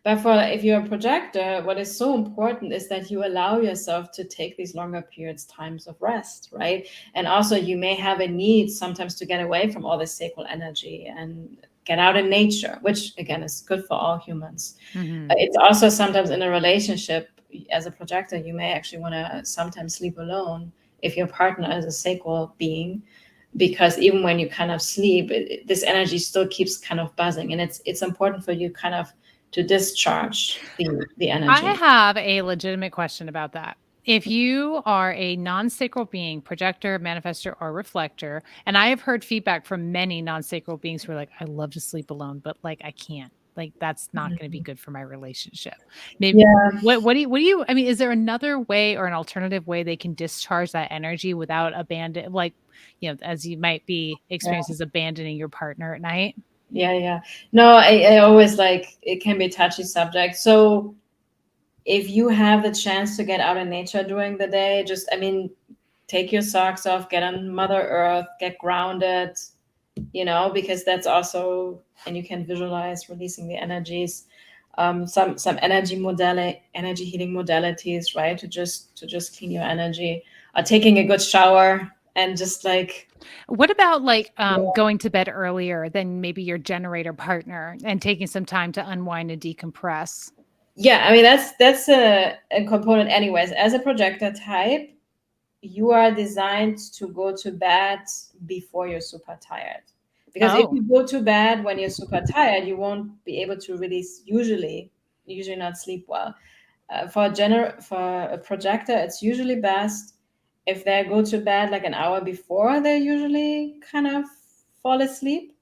But if you're a projector, what is so important is that you allow yourself to take these longer periods, times of rest, right? And also you may have a need sometimes to get away from all this sacral energy and get out in nature, which again is good for all humans. Mm-hmm. It's also sometimes in a relationship, as a projector, you may actually want to sometimes sleep alone if your partner is a sacral being, because even when you kind of sleep, this energy still keeps kind of buzzing, and it's important for you kind of to discharge the energy. I have a legitimate question about that. If you are a non-sacral being, projector, manifestor, or reflector, and I have heard feedback from many non-sacral beings who are like, I love to sleep alone, but like I can't. Like that's not going to be good for my relationship. Maybe what do you I mean, is there another way or an alternative way they can discharge that energy without as you might be experiences abandoning your partner at night? No, I always it can be a touchy subject. So if you have the chance to get out in nature during the day, take your socks off, get on Mother Earth, get grounded, because that's also, and you can visualize releasing the energies, some energy healing modalities, right? To just clean your energy, taking a good shower, and just what about going to bed earlier than maybe your generator partner and taking some time to unwind and decompress? Yeah, I mean, that's a component anyways. As a projector type, you are designed to go to bed before you're super tired. Because if you go to bed when you're super tired, you won't be able to really usually not sleep well. For a projector, it's usually best if they go to bed like an hour before they usually kind of fall asleep,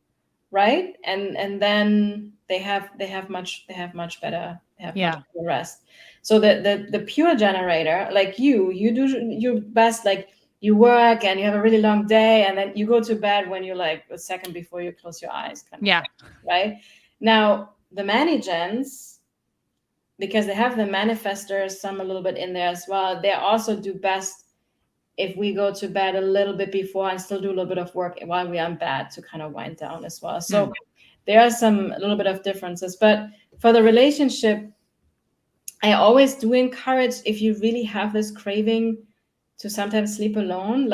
right? And then they have much better rest. So the pure generator, like you do your best, like you work and you have a really long day, and then you go to bed when you're like a second before you close your eyes, kind of thing, right? Now the manigens, because they have the manifestors, some a little bit in there as well, they also do best if we go to bed a little bit before and still do a little bit of work while we are in bed to kind of wind down as well. So there are a little bit of differences. But for the relationship, I always do encourage, if you really have this craving to sometimes sleep alone,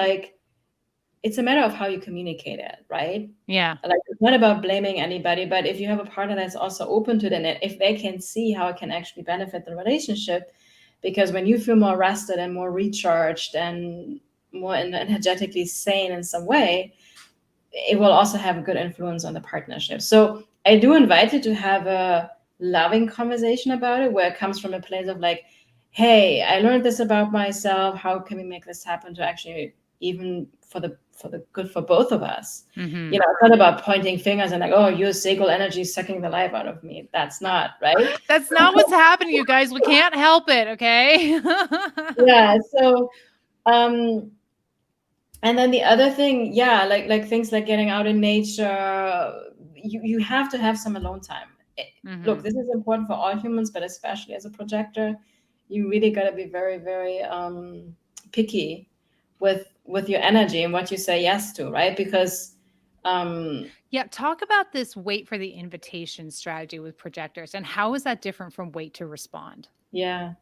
it's a matter of how you communicate it, right? Yeah. Like, it's not about blaming anybody, but if you have a partner that's also open to it, and if they can see how it can actually benefit the relationship, because when you feel more rested and more recharged and more energetically sane in some way, it will also have a good influence on the partnership. So I do invite you to have a loving conversation about it, where it comes from a place of like, hey, I learned this about myself. How can we make this happen to actually even for the good for both of us? Mm-hmm. You know, it's not about pointing fingers and like, oh, your sacral energy is sucking the life out of me. That's not right. That's not what's happening, you guys. We can't help it. Okay. Yeah. So, and then the other thing, yeah, like things like getting out in nature, you have to have some alone time. Mm-hmm. Look, this is important for all humans, but especially as a projector, you really got to be very, very picky with your energy and what you say yes to, right? Because yeah, talk about this wait for the invitation strategy with projectors, and how is that different from wait to respond? yeah,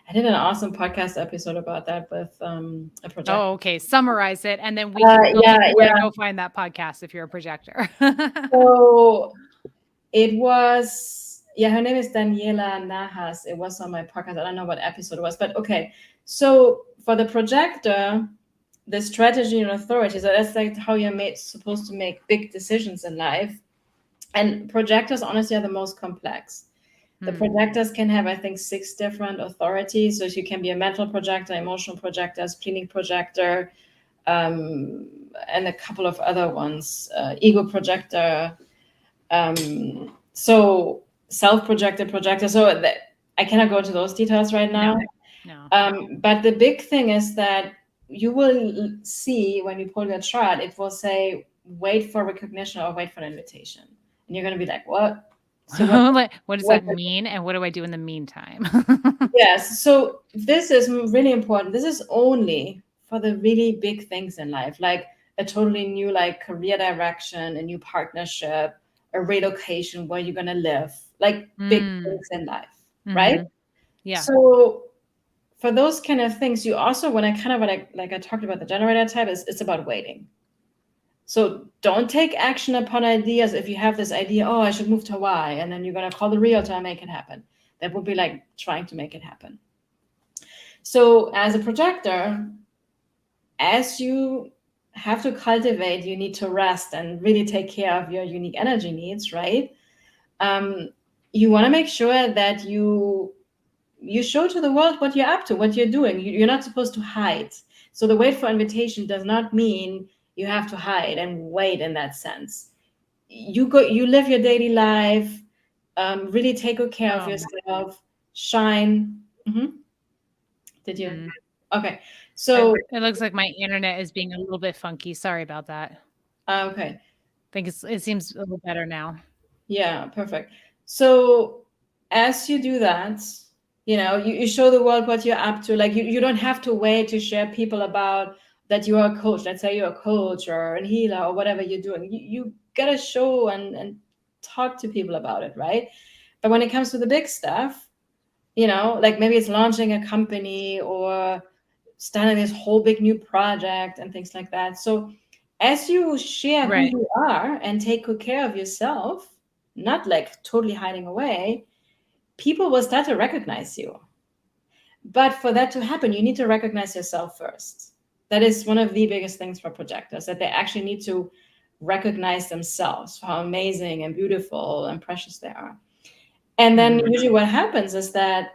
I did an awesome podcast episode about that with a projector. Oh, okay. Summarize it, and then we can tell people where to go find that podcast if you're a projector. So it was, yeah, her name is Daniela Nahas. It was on my podcast. I don't know what episode it was, but okay. So for the projector, the strategy and authority, so that's like how you're supposed to make big decisions in life. And projectors honestly are the most complex. The projectors can have, I think, 6 different authorities. So you can be a mental projector, emotional projector, splenic projector, and a couple of other ones, ego projector, so self-projected projector. So I cannot go into those details right now. No. But the big thing is that you will see when you pull your chart, it will say wait for recognition or wait for an invitation, and you're going to be like, what? So what does that mean, and what do I do in the meantime? Yes, so this is really important. This is only for the really big things in life, like a totally new like career direction, a new partnership, a relocation where you're gonna live, like big things in life, right? Yeah. So for those kind of things, you also, when I kind of like I talked about the generator type, it's about waiting. So don't take action upon ideas. If you have this idea, oh, I should move to Hawaii, and then you're gonna call the realtor and make it happen. That would be like trying to make it happen. So as a projector, as you have to cultivate, you need to rest and really take care of your unique energy needs, right? You want to make sure that you show to the world what you're up to, what you're doing. You're not supposed to hide. So the wait for invitation does not mean you have to hide and wait in that sense. You live your daily life, really take good care of yourself, shine. Did you? Okay. So it looks like my internet is being a little bit funky. Sorry about that. Okay. I think it seems a little better now. Yeah, perfect. So as you do that, you show the world what you're up to. Like you don't have to wait to share people about that you are a coach. Let's say you're a coach or a healer or whatever you're doing. You gotta show and talk to people about it, right? But when it comes to the big stuff, like maybe it's launching a company or starting this whole big new project and things like that. So as you share who you are and take good care of yourself, not like totally hiding away, people will start to recognize you. But for that to happen, you need to recognize yourself first. That is one of the biggest things for projectors, that they actually need to recognize themselves for how amazing and beautiful and precious they are. And then usually what happens is that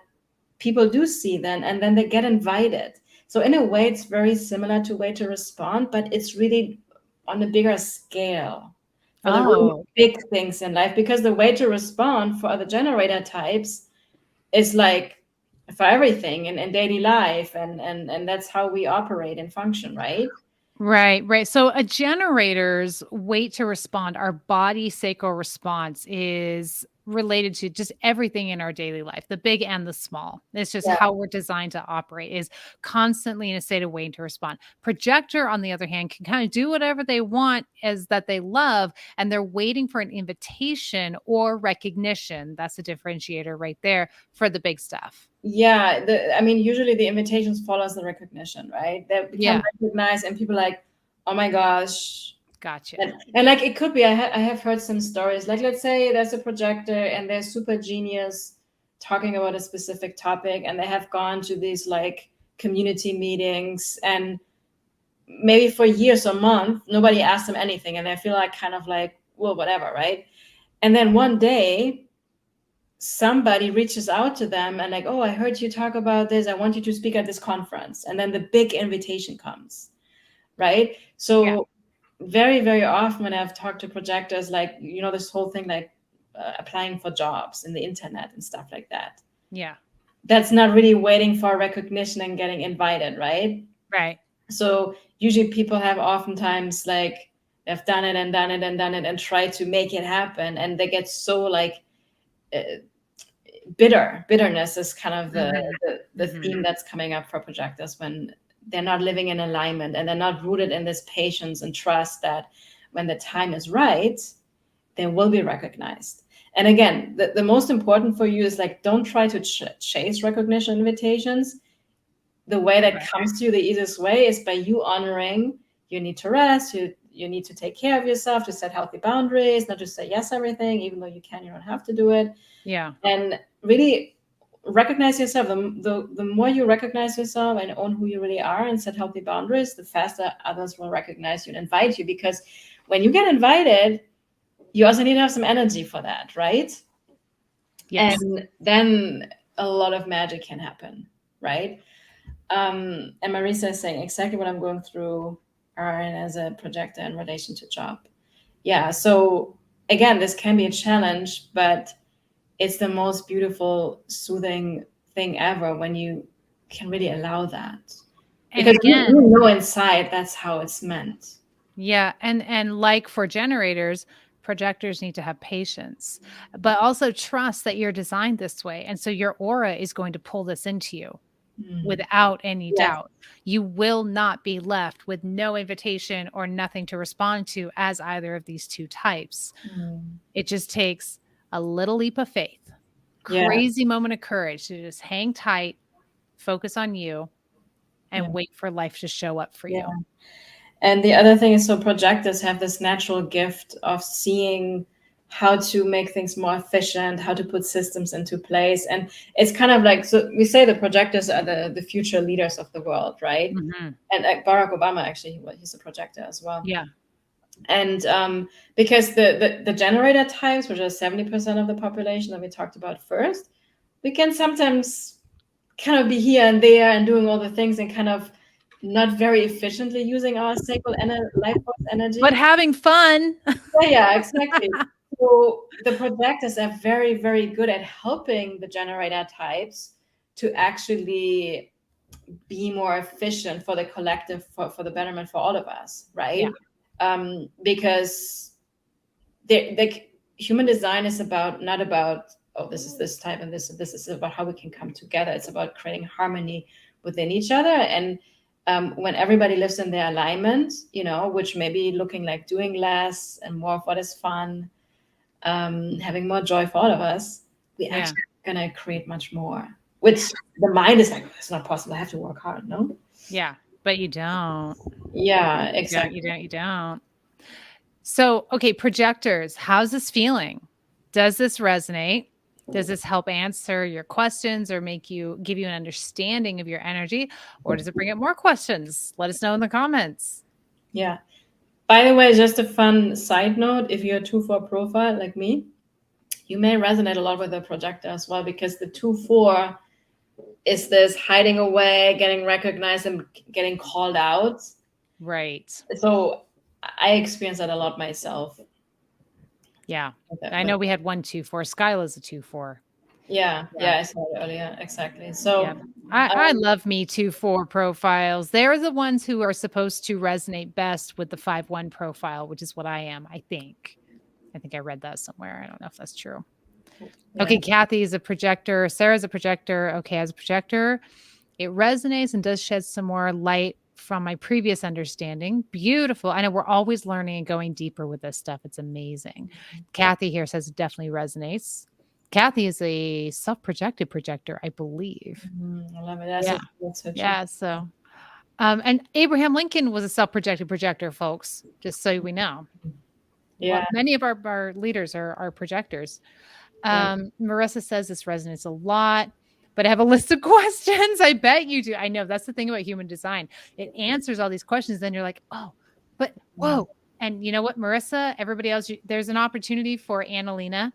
people do see them and then they get invited. So in a way, it's very similar to way to respond, but it's really on a bigger scale for the really big things in life, because the way to respond for other generator types is like for everything in daily life. And that's how we operate and function, right? Right. So a generator's wait to respond, our body sacral response is related to just everything in our daily life, the big and the small. It's just how we're designed to operate, is constantly in a state of waiting to respond. Projector, on the other hand, can kind of do whatever they want as that they love, and they're waiting for an invitation or recognition. That's a differentiator right there for the big stuff. Yeah, usually the invitations follows the recognition, right? They become recognized and people like, oh my gosh. Gotcha. And like, it could be, I have heard some stories, like, let's say there's a projector and they're super genius talking about a specific topic, and they have gone to these like community meetings, and maybe for years or months, nobody asked them anything. And I feel like kind of like, well, whatever, right? And then one day, somebody reaches out to them and like, oh, I heard you talk about this. I want you to speak at this conference. And then the big invitation comes, right? So very, very often when I've talked to projectors, like, you know, this whole thing, like applying for jobs in the internet and stuff like that. Yeah. That's not really waiting for recognition and getting invited, right? Right. So usually people have oftentimes like, they've done it and done it and done it and tried to make it happen. And they get so like, bitterness is kind of the theme that's coming up for projectors when they're not living in alignment, and they're not rooted in this patience and trust that when the time is right, they will be recognized. And again, the most important for you is like, don't try to chase recognition invitations. The way that comes to you, the easiest way, is by you honoring you need to rest, you need to take care of yourself, to set healthy boundaries, not just say yes everything, even though you don't have to do it. Yeah. And really recognize yourself. The more you recognize yourself and own who you really are and set healthy boundaries, the faster others will recognize you and invite you. Because when you get invited, you also need to have some energy for that, right? Yes. And then a lot of magic can happen, right? And Marisa is saying exactly what I'm going through as a projector in relation to job. Yeah. So again, this can be a challenge, but it's the most beautiful, soothing thing ever when you can really allow that. And Because again, you know inside that's how it's meant. yeah. And like for generators, projectors need to have patience, but also trust that you're designed this way. And so your aura is going to pull this into you without any doubt. You will not be left with no invitation or nothing to respond to as either of these two types. It just takes a little leap of faith, crazy moment of courage to just hang tight, focus on you, and wait for life to show up for you. And the other thing is, so projectors have this natural gift of seeing how to make things more efficient, how to put systems into place. And it's kind of like, so we say the projectors are the future leaders of the world, right? And Barack Obama, actually, he's a projector as well. Yeah. And because the generator types, which are 70% of the population that we talked about first, we can sometimes kind of be here and there and doing all the things and kind of not very efficiently using our sacral life force energy. But having fun. Yeah, exactly. So the projectors are very, very good at helping the generator types to actually be more efficient for the collective, for the betterment for all of us, right? Because the human design is not about, oh, this is this type and this is about how we can come together. It's about creating harmony within each other. And when everybody lives in their alignment, which may be looking like doing less and more of what is fun, having more joy for all of us, we actually are going to create much more, which the mind is like, it's not possible. I have to work hard. No? Yeah, but you don't. Yeah, exactly. You don't. So, okay, projectors, how's this feeling? Does this resonate? Does this help answer your questions or give you an understanding of your energy? Or does it bring up more questions? Let us know in the comments. Yeah. By the way, just a fun side note, if you're a 2-4 profile like me, you may resonate a lot with the projector as well, because the 2-4 is this hiding away, getting recognized and getting called out. Right. So I experience that a lot myself. Yeah. I know we had 1-2-4. Skyla's a 2-4. Yeah, I saw it earlier. Exactly. So I love me 2-4 profiles. They're the ones who are supposed to resonate best with the 5-1 profile, which is what I am, I think. I think I read that somewhere. I don't know if that's true. Yeah. Okay, Kathy is a projector. Sarah's a projector. Okay, as a projector, it resonates and does shed some more light from my previous understanding. Beautiful. I know we're always learning and going deeper with this stuff. It's amazing. Kathy here says it definitely resonates. Kathy is a self-projected projector, I believe. I love it. That's so true. Yeah. So And Abraham Lincoln was a self-projected projector, folks, just so we know. Yeah. Many of our leaders are projectors. Yeah. Marissa says this resonates a lot, but I have a list of questions. I bet you do. I know that's the thing about human design. It answers all these questions. Then you're like, oh, but whoa. And you know what, Marissa, everybody else, there's an opportunity for ANALENA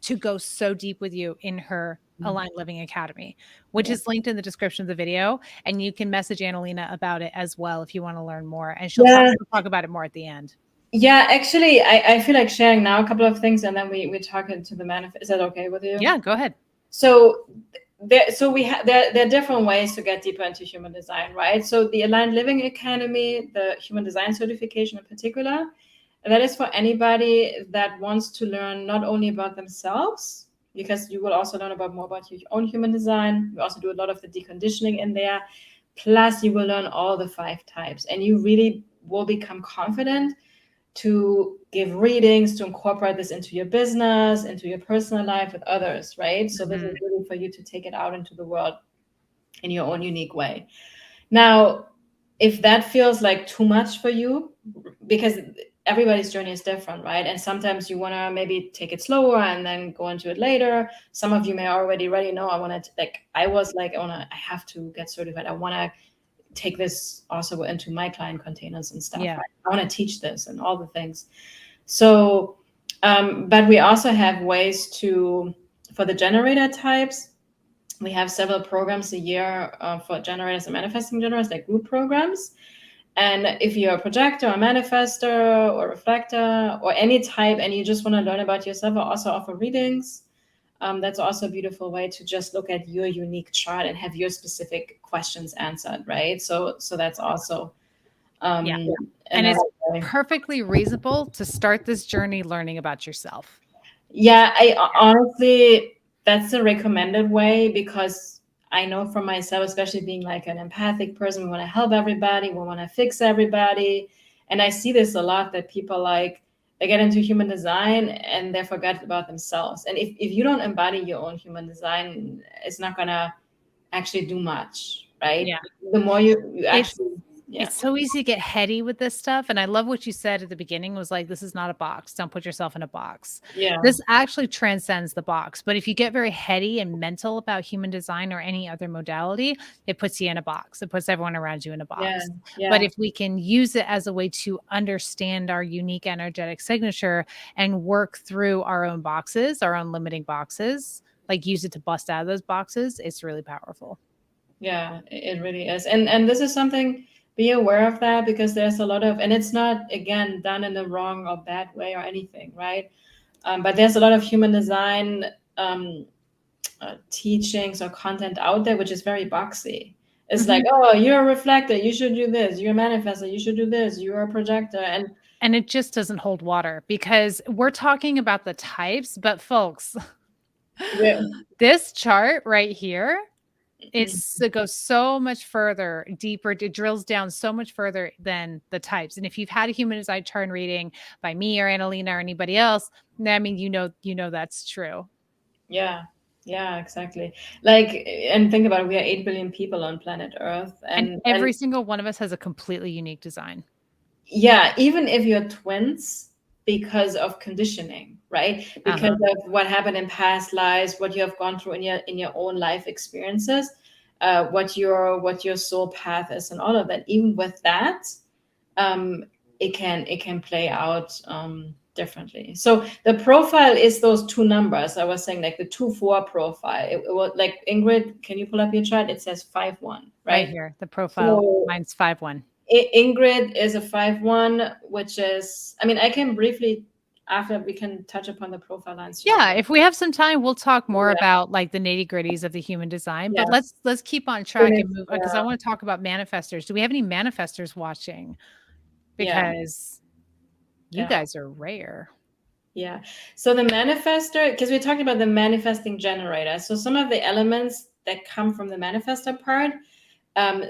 to go so deep with you in her Aligned Living Academy, which is linked in the description of the video. And you can message ANALENA about it as well if you want to learn more. And she'll talk about it more at the end. Yeah, actually, I feel like sharing now a couple of things, and then we talk into the manifest. Is that okay with you? Yeah, go ahead. So there are different ways to get deeper into human design, right? So the Aligned Living Academy, the human design certification in particular, that is for anybody that wants to learn not only about themselves, because you will also learn more about your own human design. We also do a lot of the deconditioning in there. Plus, you will learn all the 5 types, and you really will become confident to give readings, to incorporate this into your business, into your personal life with others, right? So this is really for you to take it out into the world in your own unique way. Now, if that feels like too much for you, because everybody's journey is different, right? And sometimes you want to maybe take it slower and then go into it later. Some of you may already know, I want to, I have to get certified. I want to take this also into my client containers and stuff. Yeah. Right? I want to teach this and all the things. So, but we also have ways for the generator types, we have several programs a year for generators and manifesting generators, like group programs. And if you're a projector, a manifestor, or reflector, or any type, and you just want to learn about yourself, I also offer readings. That's also a beautiful way to just look at your unique chart and have your specific questions answered, right? So that's also and it's perfectly reasonable to start this journey learning about yourself. Yeah, I honestly, that's the recommended way, because I know for myself, especially being like an empathic person, we want to help everybody, we want to fix everybody. And I see this a lot, that people they get into human design and they forget about themselves. And if you don't embody your own human design, it's not going to actually do much, right? Yeah. The more you actually... It's so easy to get heady with this stuff. And I love what you said at the beginning was like, this is not a box. Don't put yourself in a box. Yeah. This actually transcends the box. But if you get very heady and mental about human design or any other modality, it puts you in a box. It puts everyone around you in a box. Yeah. But if we can use it as a way to understand our unique energetic signature and work through our own boxes, our own limiting boxes, like use it to bust out of those boxes, it's really powerful. Yeah, it really is. And this is something... be aware of that, because there's a lot of, and it's not, again, done in a wrong or bad way or anything, right? But there's a lot of human design teachings or content out there, which is very boxy. It's like, oh, you're a reflector, you should do this. You're a manifestor, you should do this. You're a projector. And it just doesn't hold water, because we're talking about the types, but folks, this chart right here, it goes so much further, deeper. It drills down so much further than the types. And if you've had a human design chart reading by me or ANALENA or anybody else, I mean, you know that's true. Yeah, exactly. And think about it, we are 8 billion people on planet Earth, and every single one of us has a completely unique design. Yeah, even if you're twins, because of conditioning, right? Because of what happened in past lives, what you have gone through in your own life experiences, what your soul path is, and all of that. Even with that, it can play out differently. So the profile is those 2 numbers. I was saying, like the 2-4 profile. It was like, Ingrid, can you pull up your chart? It says 5-1, right Here, the profile. So, mine's 5-1. Ingrid is a 5-1, which is, I mean, I can briefly, after we can touch upon the profile lines. Yeah, if we have some time, we'll talk more about like the nitty gritties of the human design. But let's keep on track and move, because I want to talk about manifestors. Do we have any manifestors watching? Because you guys are rare. Yeah. So the manifestor, because we talked about the manifesting generator. So some of the elements that come from the manifestor part.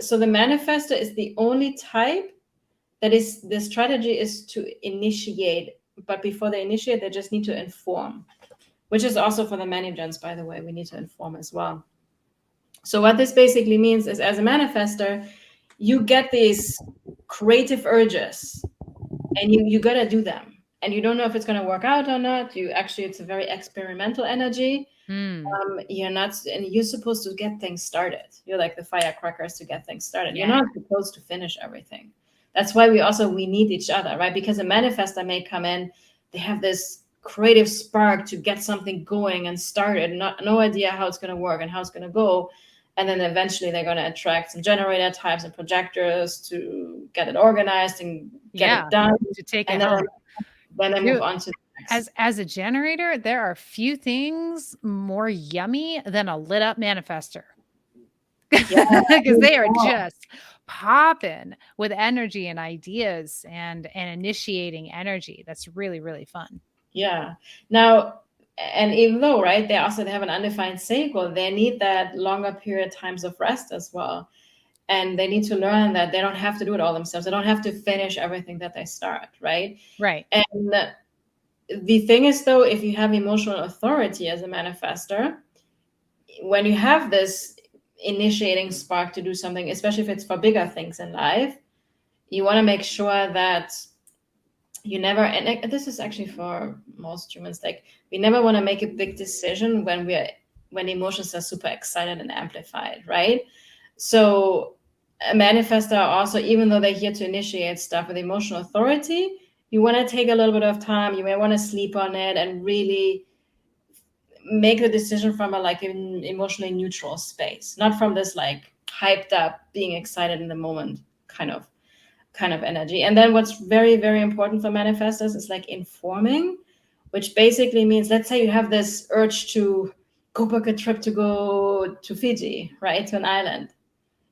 So the manifestor is the only type that is, the strategy is to initiate, but before they initiate, they just need to inform, which is also for the manigens, by the way, we need to inform as well. So what this basically means is, as a manifestor, you get these creative urges and you got to do them. And you don't know if it's going to work out or not. It's a very experimental energy. You're not, and you're supposed to get things started. You're like the firecrackers to get things started. Yeah. You're not supposed to finish everything. That's why we need each other, right? Because a manifestor may come in, they have this creative spark to get something going and started, no idea how it's going to work and how it's going to go. And then eventually they're going to attract some generator types and projectors to get it organized and get it done. To take and it home. Then I move on to the next. As a generator, there are few things more yummy than a lit up manifester. Because they are just popping with energy and ideas and initiating energy. That's really, really fun. Yeah. Now, and even though, right, they have an undefined sacral, they need that longer period times of rest as well. And they need to learn that they don't have to do it all themselves. They don't have to finish everything that they start, right? Right. And the thing is, though, if you have emotional authority as a manifestor, when you have this initiating spark to do something, especially if it's for bigger things in life, you want to make sure that you never, and this is actually for most humans, like we never want to make a big decision when emotions are super excited and amplified, right? So a manifestor also, even though they're here to initiate stuff with emotional authority, you want to take a little bit of time. You may want to sleep on it and really make the decision from an emotionally neutral space, not from this like hyped up, being excited in the moment kind of energy. And then what's very, very important for manifestors is like informing, which basically means, let's say you have this urge to go book a trip to go to Fiji, right? To an island.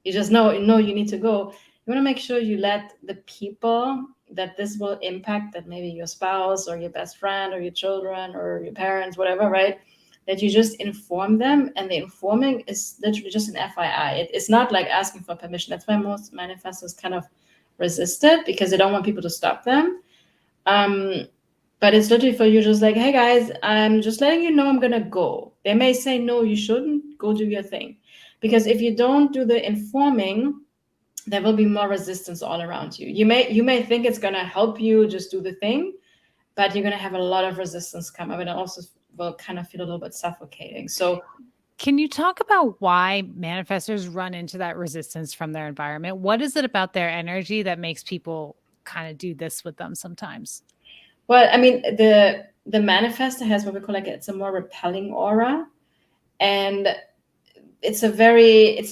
You just know you need to go. You want to make sure you let the people that this will impact, that maybe your spouse or your best friend or your children or your parents, whatever, right? That you just inform them. And the informing is literally just an FYI. It's not like asking for permission. That's why most manifestors kind of resist it, because they don't want people to stop them. But it's literally for you, just like, hey guys, I'm just letting you know I'm gonna go. They may say, no, you shouldn't, go do your thing. Because if you don't do the informing, there will be more resistance all around you. You may think it's gonna help you just do the thing, but you're gonna have a lot of resistance come up, and it also will kind of feel a little bit suffocating. So can you talk about why manifestors run into that resistance from their environment? What is it about their energy that makes people kind of do this with them sometimes? Well, I mean, the manifestor has what we call it's a more repelling aura, and it's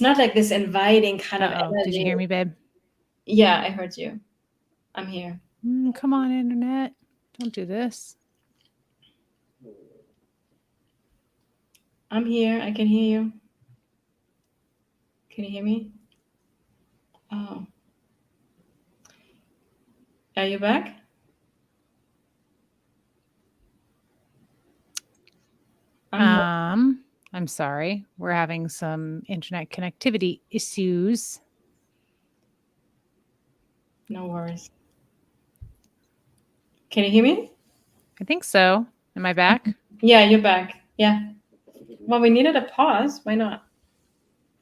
not like this inviting kind of energy. Did you hear me, babe? Yeah, I heard you. I'm here. Come on, internet. Don't do this. I'm here. I can hear you. Can you hear me? Oh. Are you back? I'm sorry. We're having some internet connectivity issues. No worries. Can you hear me? I think so. Am I back? Yeah, you're back. Yeah. Well, we needed a pause. Why not?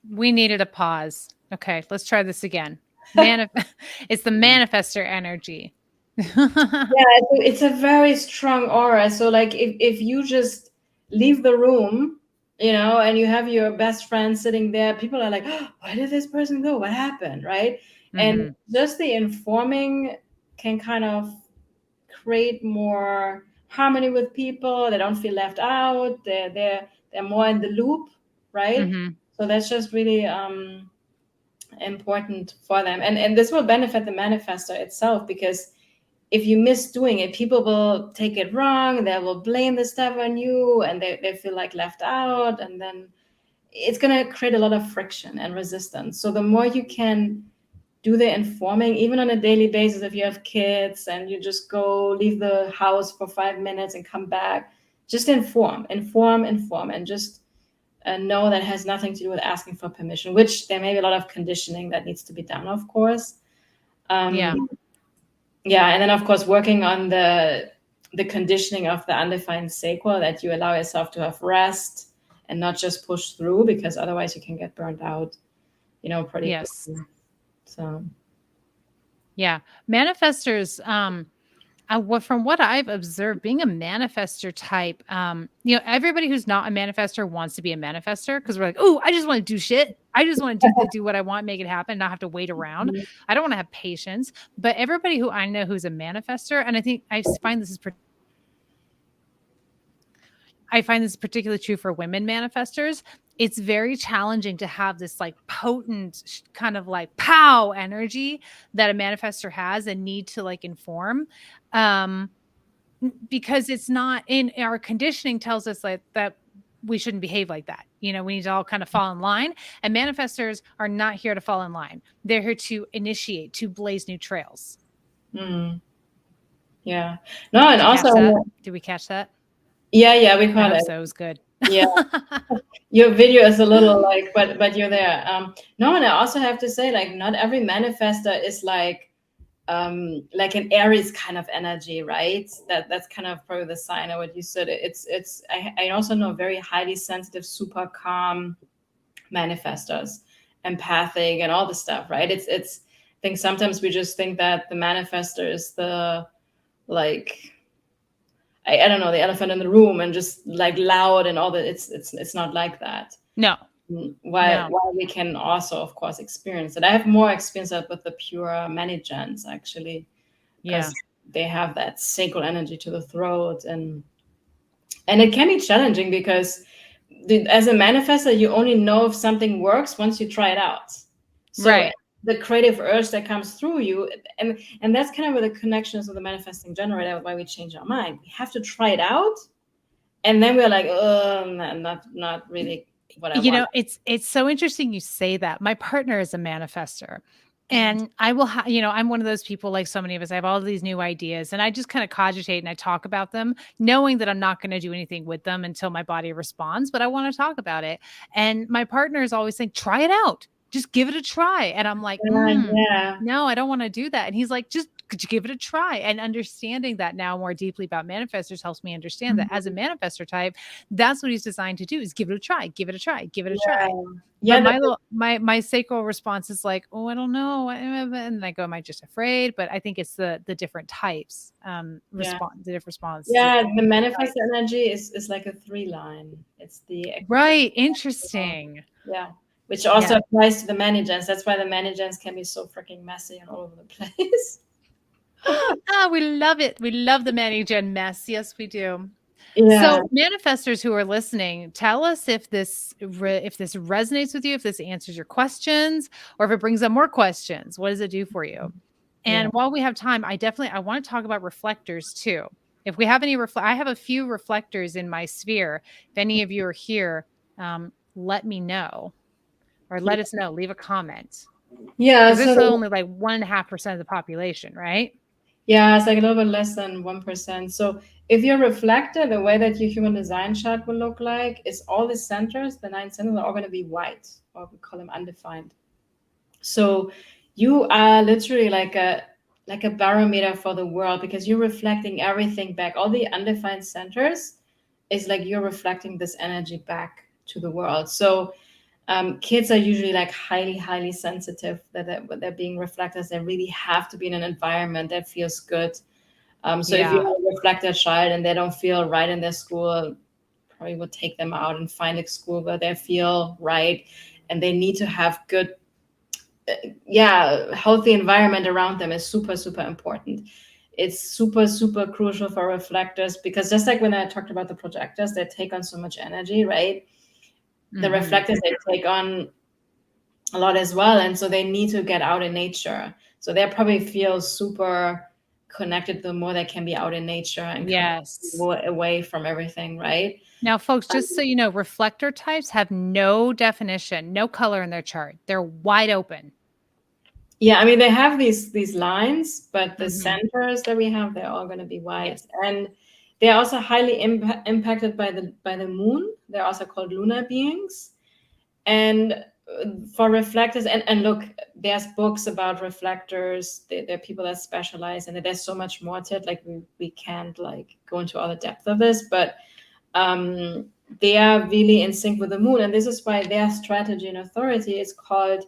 We needed a pause. Okay, let's try this again. It's the manifestor energy. Yeah, it's a very strong aura. So like if you just leave the room, and you have your best friend sitting there, people are like, oh, why did this person go? What happened? Right? Mm-hmm. And just the informing can kind of create more harmony with people. They don't feel left out. They're more in the loop, right? Mm-hmm. So that's just really important for them. And this will benefit the manifestor itself, because if you miss doing it, people will take it wrong. They will blame the stuff on you, and they feel like left out. And then it's going to create a lot of friction and resistance. So the more you can do the informing, even on a daily basis, if you have kids and you just leave the house for 5 minutes and come back, just inform, and just know that has nothing to do with asking for permission, which there may be a lot of conditioning that needs to be done, of course. Yeah, and then of course working on the conditioning of the undefined sacral, that you allow yourself to have rest and not just push through, because otherwise you can get burned out, pretty quickly. So Yeah. Manifestors, from what I've observed, being a manifester type, everybody who's not a manifester wants to be a manifester because we're like, oh, I just want to do shit. I just want to do what I want, make it happen, not have to wait around. I don't want to have patience. But everybody who I know who's a manifester, and I think I find this is particularly true for women manifestors. It's very challenging to have this like potent kind of like pow energy that a manifestor has and need to like inform. Because it's not in our conditioning tells us like that we shouldn't behave like that. We need to all kind of fall in line, and manifestors are not here to fall in line. They're here to initiate, to blaze new trails. Yeah. No, and also, did we catch that? Yeah, we caught it. So it was good. Yeah. Your video is a little like, but you're there. No, and I also have to say, like, not every manifester is like an Aries kind of energy, right? That's kind of probably the sign of what you said. I also know very highly sensitive, super calm manifestors, empathic, and all the stuff, right? I think sometimes we just think that the manifester is the like, I don't know, the elephant in the room and just like loud and all that. It's not like that. No. While we can also, of course, experience it. I have more experience with the pure many-gens, actually. Because they have that sacral energy to the throat. And it can be challenging because as a manifestor, you only know if something works once you try it out. So the creative urge that comes through you, and that's kind of where the connection is with the manifesting generator, why we change our mind. We have to try it out, and then we're like, oh, not really what I want. It's so interesting you say that. My partner is a manifester, and I will I'm one of those people, like so many of us, I have all these new ideas and I just kind of cogitate and I talk about them, knowing that I'm not going to do anything with them until my body responds, but I want to talk about it. And my partner is always saying, try it out. Just give it a try. And I'm like, no, I don't want to do that. And he's like, could you give it a try? And understanding that now more deeply about manifestors helps me understand that as a manifestor type, that's what he's designed to do, is give it a try, give it a try, give it a try. Yeah, but my sacral response is like, oh, I don't know. And I go, am I just afraid? But I think it's the different types, the different response. Yeah, the manifest energy is like a 3-line. It's the right. Interesting. Yeah. Which also applies to the many-gens. That's why the many-gens can be so freaking messy and all over the place. We love it. We love the many-gen mess. Yes, we do. Yeah. So manifestors who are listening, tell us if this resonates with you, if this answers your questions, or if it brings up more questions. What does it do for you? And while we have time, I want to talk about reflectors too. If we have any I have a few reflectors in my sphere. If any of you are here, let me know. Or let us know, leave a comment. Yeah. This is only like 1.5% of the population, right? Yeah, it's like a little bit less than 1%. So if you're a reflector, the way that your human design chart will look like is all the centers, the 9 centers, are all going to be white, or we call them undefined. So you are literally like a barometer for the world, because you're reflecting everything back. All the undefined centers is like you're reflecting this energy back to the world. So kids are usually like highly sensitive, that they're being reflectors. They really have to be in an environment that feels good. So if you have a reflector child and they don't feel right in their school, probably would take them out and find a school where they feel right, and they need to have good, healthy environment around them is super important. It's super crucial for reflectors, because just like when I talked about the projectors, they take on so much energy, right? The reflectors, they take on a lot as well, and so they need to get out in nature. So they probably feel super connected the more they can be out in nature and more away from everything, right? Now, folks, just so you know, reflector types have no definition, no color in their chart. They're wide open. Yeah, I mean, they have these lines, but the centers that we have, they're all going to be white. And they're also highly impacted by the moon. They're also called lunar beings. And for reflectors, and look, there's books about reflectors. There are people that specialize in it. There's so much more to it. Like we can't like go into all the depth of this, but they are really in sync with the moon. And this is why their strategy and authority is called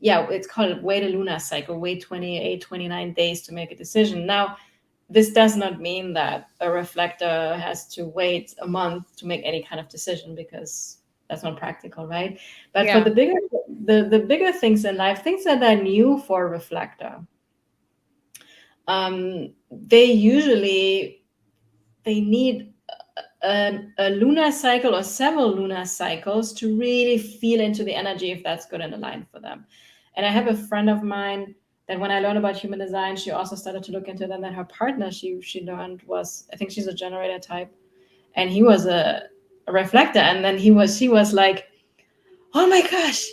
it's called wait a lunar cycle, wait 28, 29 days to make a decision. Now, this does not mean that a reflector has to wait a month to make any kind of decision, because that's not practical, right? But for Yeah. the bigger things in life, things that are new for a reflector, they need a lunar cycle or several lunar cycles to really feel into the energy if that's good and aligned for them. And I have a friend of mine that when I learned about human design, she also started to look into them. That her partner she learned was, I think she's a generator type, and he was a reflector. And then she was like, oh my gosh,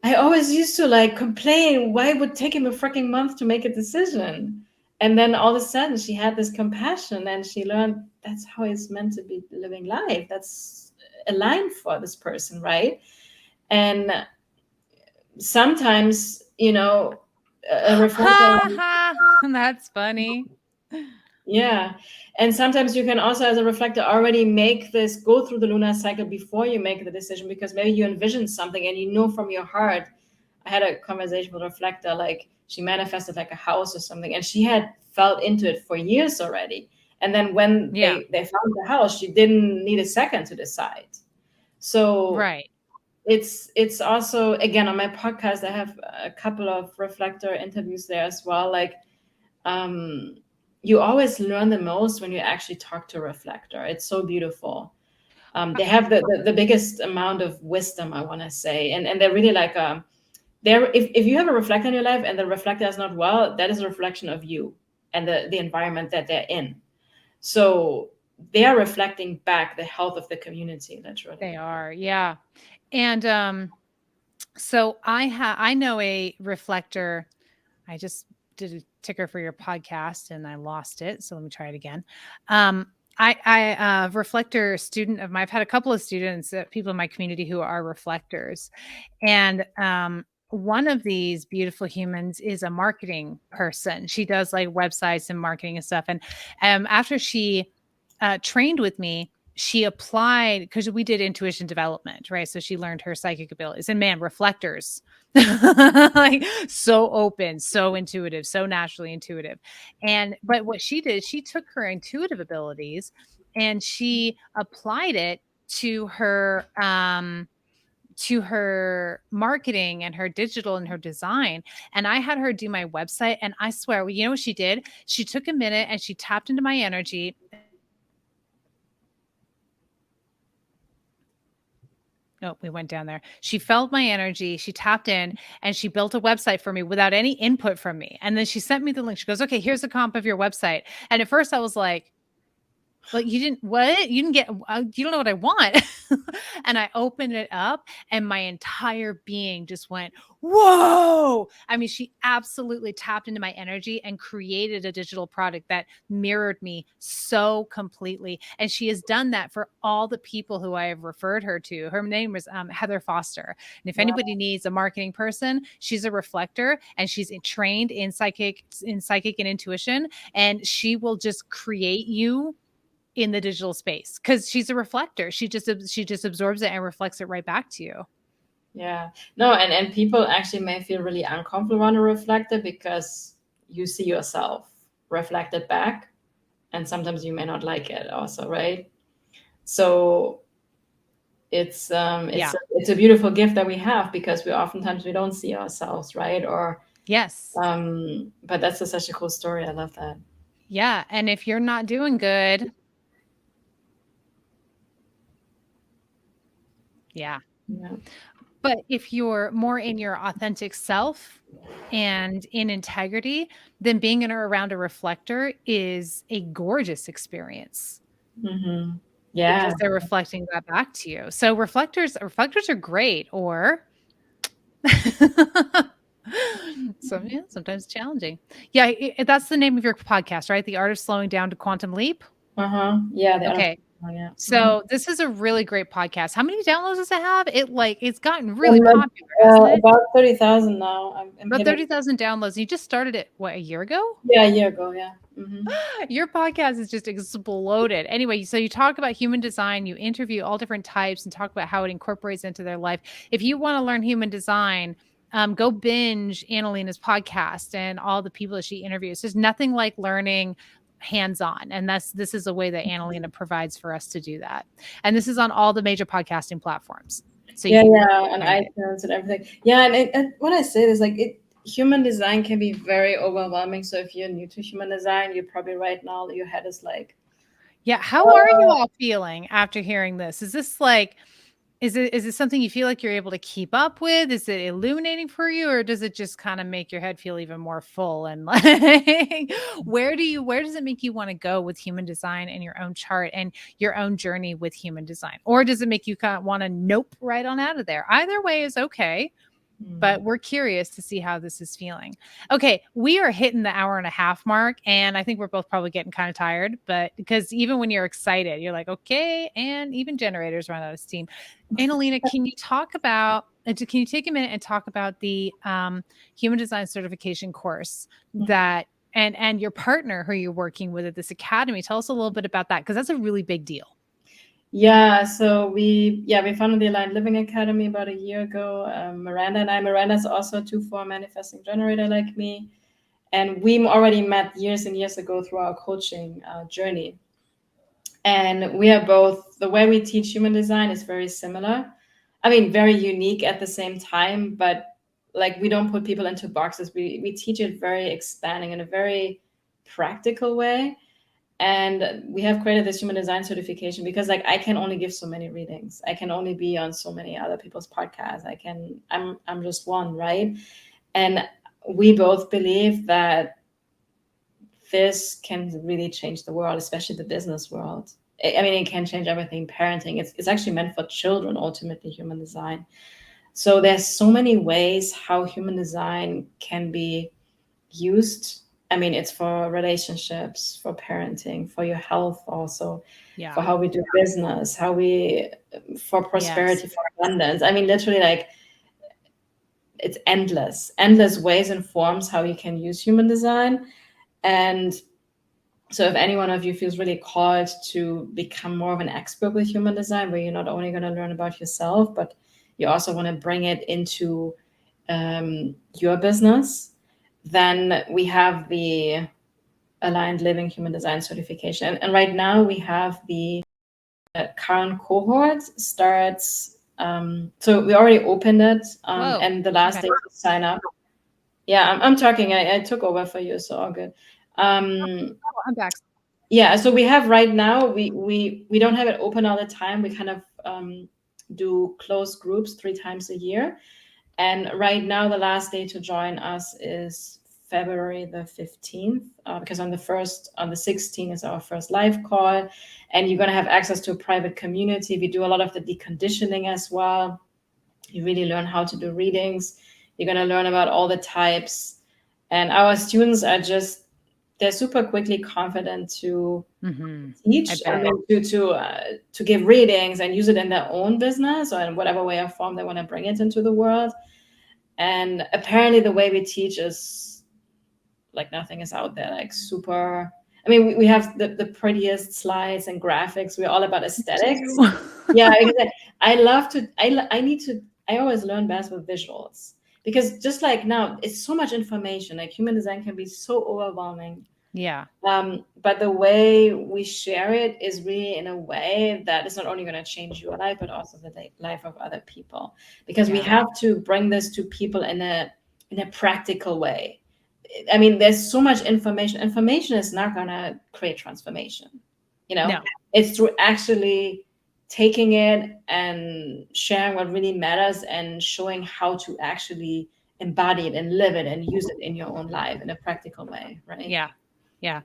I always used to like complain why it would take him a freaking month to make a decision. And then all of a sudden she had this compassion and she learned that's how it's meant to be living life. That's aligned for this person, right? And sometimes, a reflector. That's funny. Yeah. And sometimes you can also, as a reflector, already go through the lunar cycle before you make the decision, because maybe you envision something and you know from your heart. I had a conversation with a reflector, like she manifested like a house or something, and she had felt into it for years already. And then when they found the house, she didn't need a second to decide. So Right. it's also, again, on my podcast, I have a couple of reflector interviews there as well. Like, you always learn the most when you actually talk to a reflector. It's so beautiful. They have the biggest amount of wisdom, I want to say, and they're really like if you have a reflector in your life and the reflector is not well, that is a reflection of you and the environment that they're in. So they are reflecting back the health of the community, literally. They are, yeah. And so I know a reflector. I just did a ticker for your podcast and I lost it. So let me try it again. I reflector student of mine. I've had a couple of students, people in my community who are reflectors. And one of these beautiful humans is a marketing person. She does like websites and marketing and stuff. And after she trained with me, she applied, because we did intuition development, right? So she learned her psychic abilities. And man, reflectors, like so open, so intuitive, so naturally intuitive. But what she did, she took her intuitive abilities and she applied it to her marketing and her digital and her design. And I had her do my website. And I swear, you know what she did? She took a minute and she tapped into my energy. Nope, we went down there. She felt my energy. She tapped in and she built a website for me without any input from me. And then she sent me the link. She goes, okay, here's a comp of your website. And at first I was like, well, you didn't get, you don't know what I want. And I opened it up and my entire being just went, whoa. I mean, she absolutely tapped into my energy and created a digital product that mirrored me so completely. And she has done that for all the people who I have referred her to. Her name was Heather Foster. And if anybody needs a marketing person, she's a reflector and she's trained in psychic and intuition. And she will just create you in the digital space because she's a reflector. She just absorbs it and reflects it right back to you. Yeah. No, and people actually may feel really uncomfortable around a reflector because you see yourself reflected back, and sometimes you may not like it also, right? So it's a beautiful gift that we have, because we don't see ourselves, right? Or yes. But that's such a cool story. I love that. Yeah. And if you're not doing good, yeah. But if you're more in your authentic self and in integrity, then being around a reflector is a gorgeous experience. Mm-hmm. Yeah. Because they're reflecting that back to you. So reflectors are great, or sometimes challenging. Yeah, that's the name of your podcast, right? The Art of Slowing Down to Quantum Leap. Yeah. Okay. So this is a really great podcast. How many downloads does it have? It's gotten really popular, hasn't it? About 30,000 now. About 30,000 downloads. You just started it, what, a year ago? Yeah, a year ago, yeah. Mm-hmm. Your podcast is just exploded. Anyway, so you talk about human design, you interview all different types and talk about how it incorporates into their life. If you want to learn human design, go binge ANALENA'S podcast and all the people that she interviews. There's nothing like learning hands-on. And this is a way that ANALENA provides for us to do that. And this is on all the major podcasting platforms. So yeah, you yeah, and iTunes and everything. Yeah, and what I say is like human design can be very overwhelming. So if you're new to human design, you probably right now your head is like, yeah. How are you all feeling after hearing this? Is this like, is it something you feel like you're able to keep up with? Is it illuminating for you, or does it just kind of make your head feel even more full? And like, where does it make you want to go with human design and your own chart and your own journey with human design? Or does it make you kind of want to nope right on out of there? Either way is okay. But we're curious to see how this is feeling. Okay, we are hitting the 1.5 hour mark, and I think we're both probably getting kind of tired, but because even when you're excited, you're like, okay, and even generators run out of steam. ANALENA, can you take a minute and talk about the human design certification course that and your partner who you're working with at this academy? Tell us a little bit about that, because that's a really big deal. Yeah, so we founded the Aligned Living Academy about a year ago. Miranda's also a 2/4 manifesting generator like me, and we already met years and years ago through our coaching journey. And we are both, the way we teach human design is very similar. I mean, very unique at the same time, but like we don't put people into boxes. We teach it very expanding in a very practical way. And we have created this human design certification because like I can only give so many readings. I can only be on so many other people's podcasts. I'm just one, right? And we both believe that this can really change the world, especially the business world. I mean, it can change everything. Parenting, it's actually meant for children, ultimately, human design. So there's so many ways how human design can be used. I mean, it's for relationships, for parenting, for your health also, for how we do business, for prosperity, for abundance. I mean, literally, like, it's endless ways and forms how you can use human design. And so if any one of you feels really called to become more of an expert with human design, where you're not only going to learn about yourself, but you also want to bring it into your business, then we have the Aligned Living Human Design certification. And right now we have the current cohort starts. So we already opened it, and the last day to sign up. Yeah, I'm talking. I took over for you, so all good. I'm back. Yeah, so we have right now, we don't have it open all the time. We kind of do closed groups 3 times a year. And right now, the last day to join us is February the 15th, because on the 16th is our first live call. And you're going to have access to a private community. We do a lot of the deconditioning as well. You really learn how to do readings. You're going to learn about all the types. And our students are they're super quickly confident to teach, I mean, to give readings and use it in their own business or in whatever way or form they want to bring it into the world. And apparently the way we teach is like nothing is out there, like super. I mean, we have the prettiest slides and graphics. We're all about aesthetics. Yeah, exactly. I always learn best with visuals, because just like now, it's so much information. Like human design can be so overwhelming. Yeah. But the way we share it is really in a way that is not only going to change your life, but also the life of other people. Because we have to bring this to people in a practical way. I mean, there's so much information. Information is not going to create transformation. No. It's through actually taking it and sharing what really matters and showing how to actually embody it and live it and use it in your own life in a practical way, right? Yeah.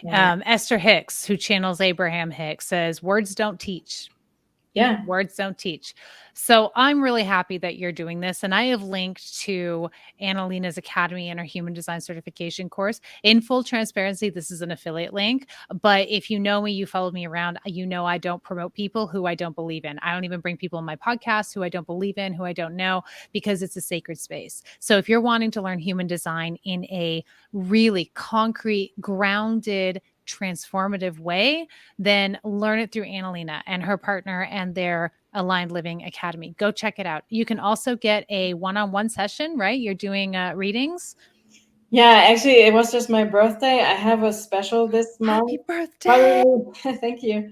Esther Hicks, who channels Abraham Hicks, says words don't teach. Yeah. Words don't teach. So I'm really happy that you're doing this. And I have linked to ANALENA'S Academy and her human design certification course. In full transparency, this is an affiliate link. But if you know me, you followed me around, you know I don't promote people who I don't believe in. I don't even bring people in my podcast who I don't believe in, who I don't know, because it's a sacred space. So if you're wanting to learn human design in a really concrete, grounded, transformative way, then learn it through ANALENA and her partner and their Aligned Living Academy. Go check it out. You can also get a one-on-one session, right? You're doing readings. Yeah, actually, it was just my birthday. I have a special this month. Happy birthday. Thank you.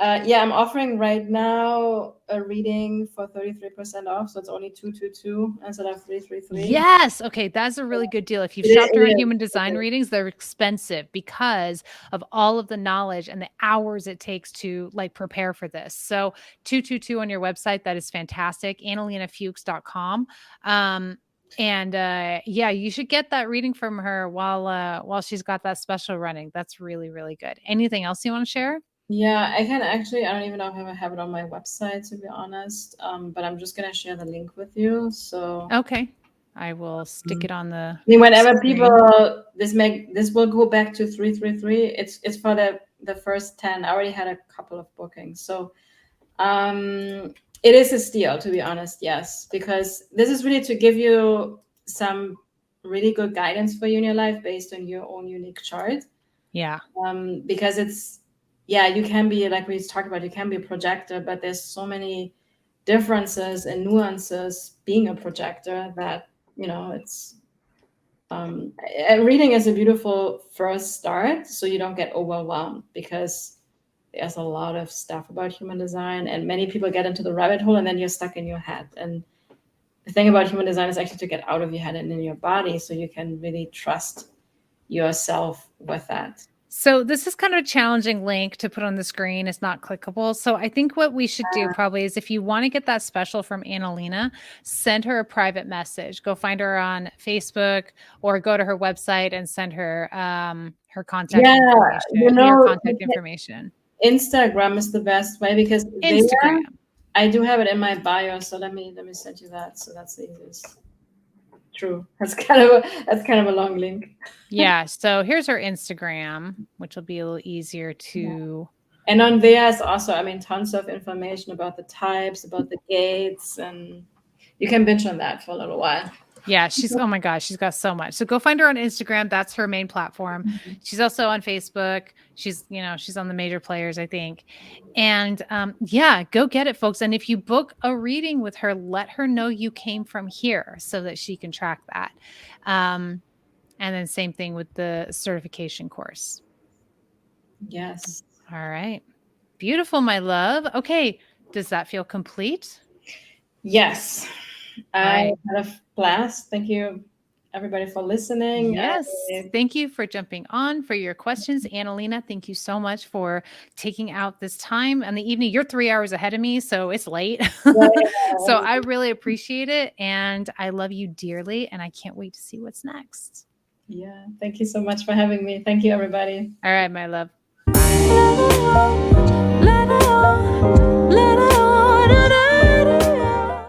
Yeah, I'm offering right now a reading for 33% off. So it's only 222 instead of 333. Yes. Okay. That's a really good deal. If you've shopped around human design readings, they're expensive because of all of the knowledge and the hours it takes to like prepare for this. So 222 on your website. That is fantastic. ANALENA'S.com. Yeah, you should get that reading from her while she's got that special running. That's really, really good. Anything else you want to share? Yeah, I can actually, I don't even know if I have it on my website, to be honest. But I'm just gonna share the link with you. So Okay. I will stick it on the I mean, whenever screen. people this will go back to 333. It's for the first 10. I already had a couple of bookings. So it is a steal, to be honest, yes, because this is really to give you some really good guidance for you in your life based on your own unique chart. Yeah. Because it's, yeah, you can be, like we talked about, you can be a projector, but there's so many differences and nuances being a projector that, it's reading is a beautiful first start, so you don't get overwhelmed, because there's a lot of stuff about human design, and many people get into the rabbit hole and then you're stuck in your head. And the thing about human design is actually to get out of your head and in your body, so you can really trust yourself with that. So this is kind of a challenging link to put on the screen. It's not clickable. So I think what we should do probably is, if you want to get that special from ANALENA, send her a private message. Go find her on Facebook or go to her website and send her her contact information. Your contact information. Instagram is the best way, because Instagram. I do have it in my bio. So let me send you that. So that's the easiest. True. That's kind of a long link. Yeah. So here's her Instagram, which will be a little easier to. Yeah. And on there is also, tons of information about the types, about the gates, and you can binge on that for a little while. Yeah, oh my gosh, she's got so much. So go find her on Instagram. That's her main platform. Mm-hmm. She's also on Facebook. She's on the major players, I think. And yeah, go get it, folks. And if you book a reading with her, let her know you came from here so that she can track that. And then same thing with the certification course. Yes. All right. Beautiful, my love. Okay. Does that feel complete? Yes. I had a blast. Thank you, everybody, for listening. Yes. Thank you for jumping on, for your questions. ANALENA, thank you so much for taking out this time in the evening. You're 3 hours ahead of me, so it's late. So I really appreciate it. And I love you dearly. And I can't wait to see what's next. Yeah. Thank you so much for having me. Thank you, everybody. All right, my love. Bye.